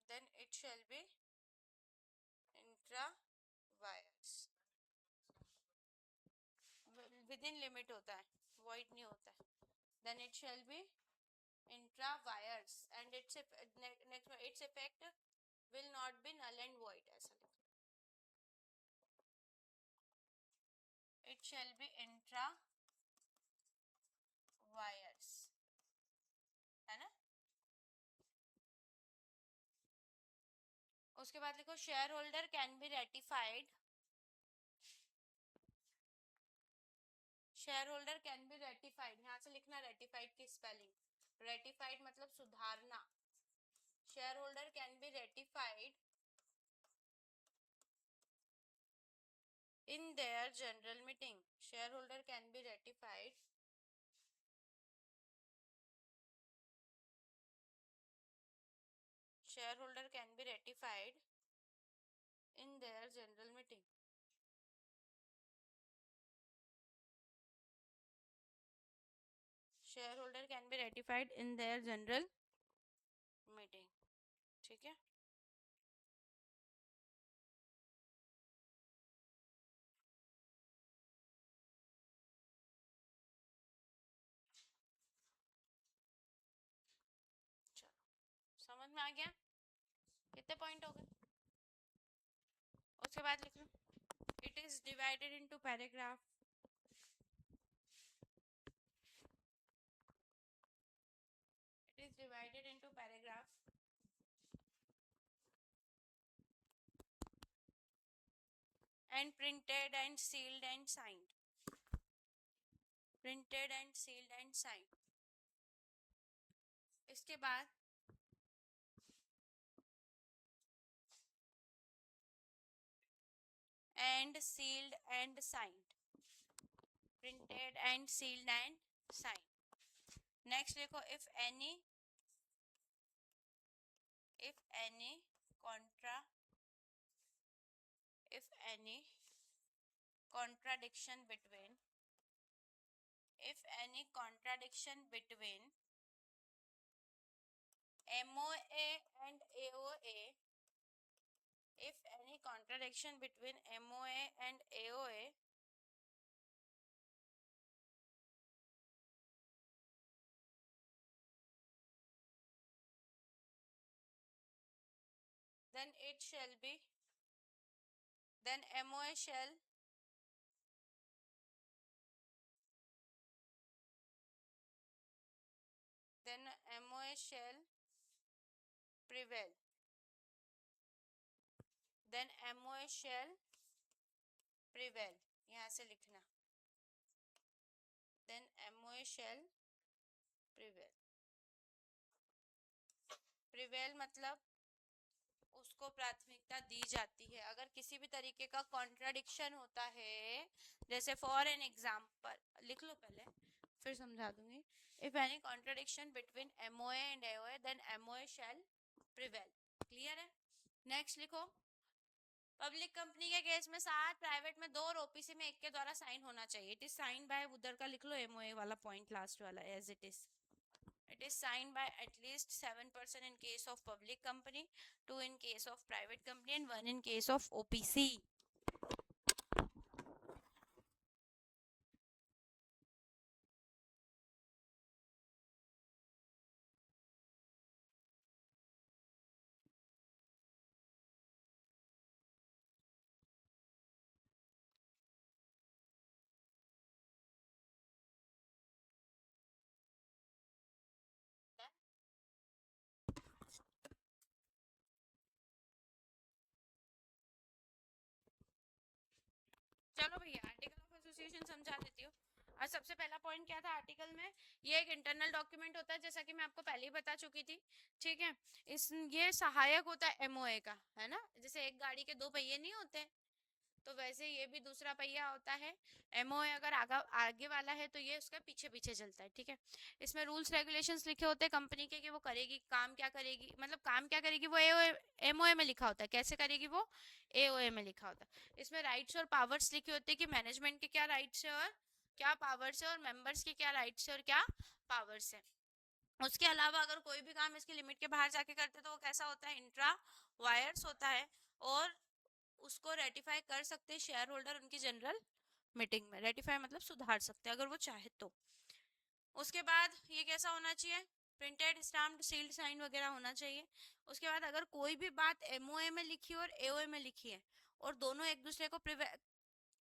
then it shall be intra wires, with in limit होता है, void नहीं होता है। then it shall be intra wires and its next its effect will not be null and void, ऐसा लिखो। it shall be intra उसके बाद लिखो share holder can be ratified, share holder can be ratified, यहाँ से लिखना ratified की spelling, ratified मतलब सुधारना, share holder can be ratified in their general meeting, shareholder can be ratified shareholder can be ratified in their general meeting, shareholder can be ratified in their general meeting, ठीक है। चलो समझ में आ गया, कितने point हो गए। उसके बाद लिख लो it is divided into paragraph, it is divided into paragraph and printed and sealed and signed, printed and sealed and signed। इसके बाद and sealed and signed, printed and sealed and signed। Next लिखो if any contra if any contradiction between if any contradiction between MOA and AOA, if any contradiction between MOA and AOA then it shall be then MOA shall then MOA shall prevail, then MOA shall prevail, यहाँ से लिखना then MOA shall prevail, prevail मतलब उसको प्राथमिकता दी जाती है। अगर किसी भी तरीके का कॉन्ट्राडिक्शन होता है, जैसे फॉर एन एग्जाम्पल, लिख लो पहले फिर समझा दूंगी। If any contradiction between MOA and AOA then MOA shall prevail, clear है। नेक्स्ट लिखो पब्लिक कंपनी के केस में 7, प्राइवेट में 2 और OPC में 1 के द्वारा साइन होना चाहिए। इट इज साइन बाय, उधर का लिख लो MOA वाला पॉइंट लास्ट वाला as it is, it is signed by at least 7% in case of public company, 2 in case of private company and 1 in case of OPC। चलो भैया article of association समझा देती हूँ। और सबसे पहला पॉइंट क्या था आर्टिकल में, ये एक इंटरनल डॉक्यूमेंट होता है जैसा कि मैं आपको पहले ही बता चुकी थी, ठीक है। इस ये सहायक होता है MOA का, है ना, जैसे एक गाड़ी के 2 पहिए नहीं होते, तो वैसे ये भी दूसरा पहिया होता है। MOA अगर आगे वाला है तो ये उसका पीछे पीछे चलता है, ठीक है। इसमें रूल्स रेगुलेशंस लिखे होते हैं कंपनी के कि वो करेगी काम क्या करेगी, मतलब काम क्या करेगी वो MOA में लिखा होता है, कैसे करेगी वो AOA में लिखा होता है। इसमें राइट्स और पावर्स लिखे होते हैं कि मैनेजमेंट के क्या राइट्स है और क्या पावर्स है, और मेंबर्स के क्या राइट्स है और क्या पावर्स है। उसके अलावा अगर कोई भी काम इसकी लिमिट के बाहर जाके करते तो वो कैसा होता है, इंट्रा वायर्स होता है, और उसको रेटिफाई कर सकते हैं शेयर होल्डर उनकी जनरल मीटिंग में। रेटिफाई मतलब सुधार सकते हैं अगर वो चाहे तो। उसके बाद ये कैसा होना चाहिए, प्रिंटेड स्टाम्प्ड सील्ड साइन वगैरह होना चाहिए। उसके बाद अगर कोई भी बात MOA में लिखी और AOA में लिखी है और दोनों एक दूसरे को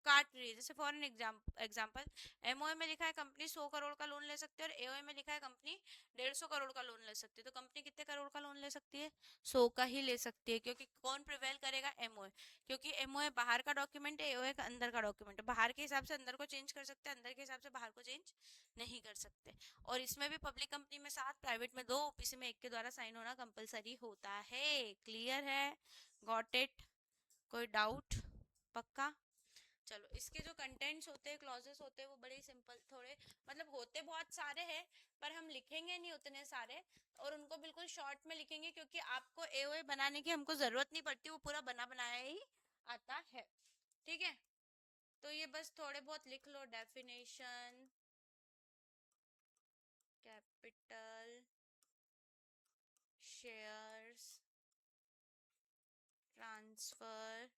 काट रही है। जैसे फॉर एन एग्जाम्पल एमओए में लिखा है कंपनी 100 करोड़ का लोन ले सकती है और एओए में लिखा है कंपनी 150 करोड़ का लोन ले सकती है। तो कंपनी कितने करोड़ का लोन ले सकती है? 100 का ही ले सकती है, क्योंकि कौन प्रिवेल करेगा? एमओए, क्योंकि एमओए बाहर का डॉक्यूमेंट है, एओए का अंदर का डॉक्यूमेंट है। बाहर के हिसाब से अंदर को चेंज कर सकते हैं, अंदर के हिसाब से बाहर को चेंज नहीं कर सकते। और इसमें भी पब्लिक कंपनी में 7, प्राइवेट में 2, ओपीसी में 1 के द्वारा साइन होना कंपलसरी होता है। क्लियर है? Got it? कोई डाउट? पक्का? चलो, इसके जो कंटेंट्स होते हैं, क्लॉजेस होते हैं, वो बड़े सिंपल थोड़े, मतलब होते बहुत सारे हैं, पर हम लिखेंगे नहीं उतने सारे, और उनको बिल्कुल शॉर्ट में लिखेंगे, क्योंकि आपको एओए बनाने की हमको जरूरत नहीं पड़ती, वो पूरा बना बनाया ही आता है। ठीक है, तो ये बस थोड़े बहुत लिख लो। Definition, capital, shares, transfer,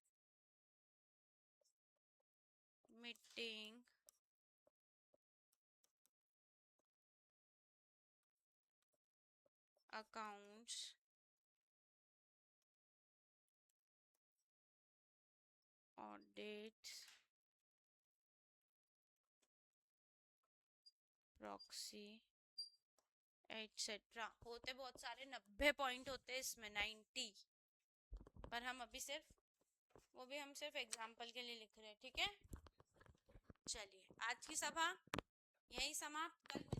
meeting, accounts, audit, proxy, etcetera. होते बहुत सारे, 90 पॉइंट होते हैं इसमें, 90, पर हम अभी सिर्फ, वो भी हम सिर्फ एग्जाम्पल के लिए लिख रहे हैं। ठीक है, चलिए आज की सभा यही समाप्त। कल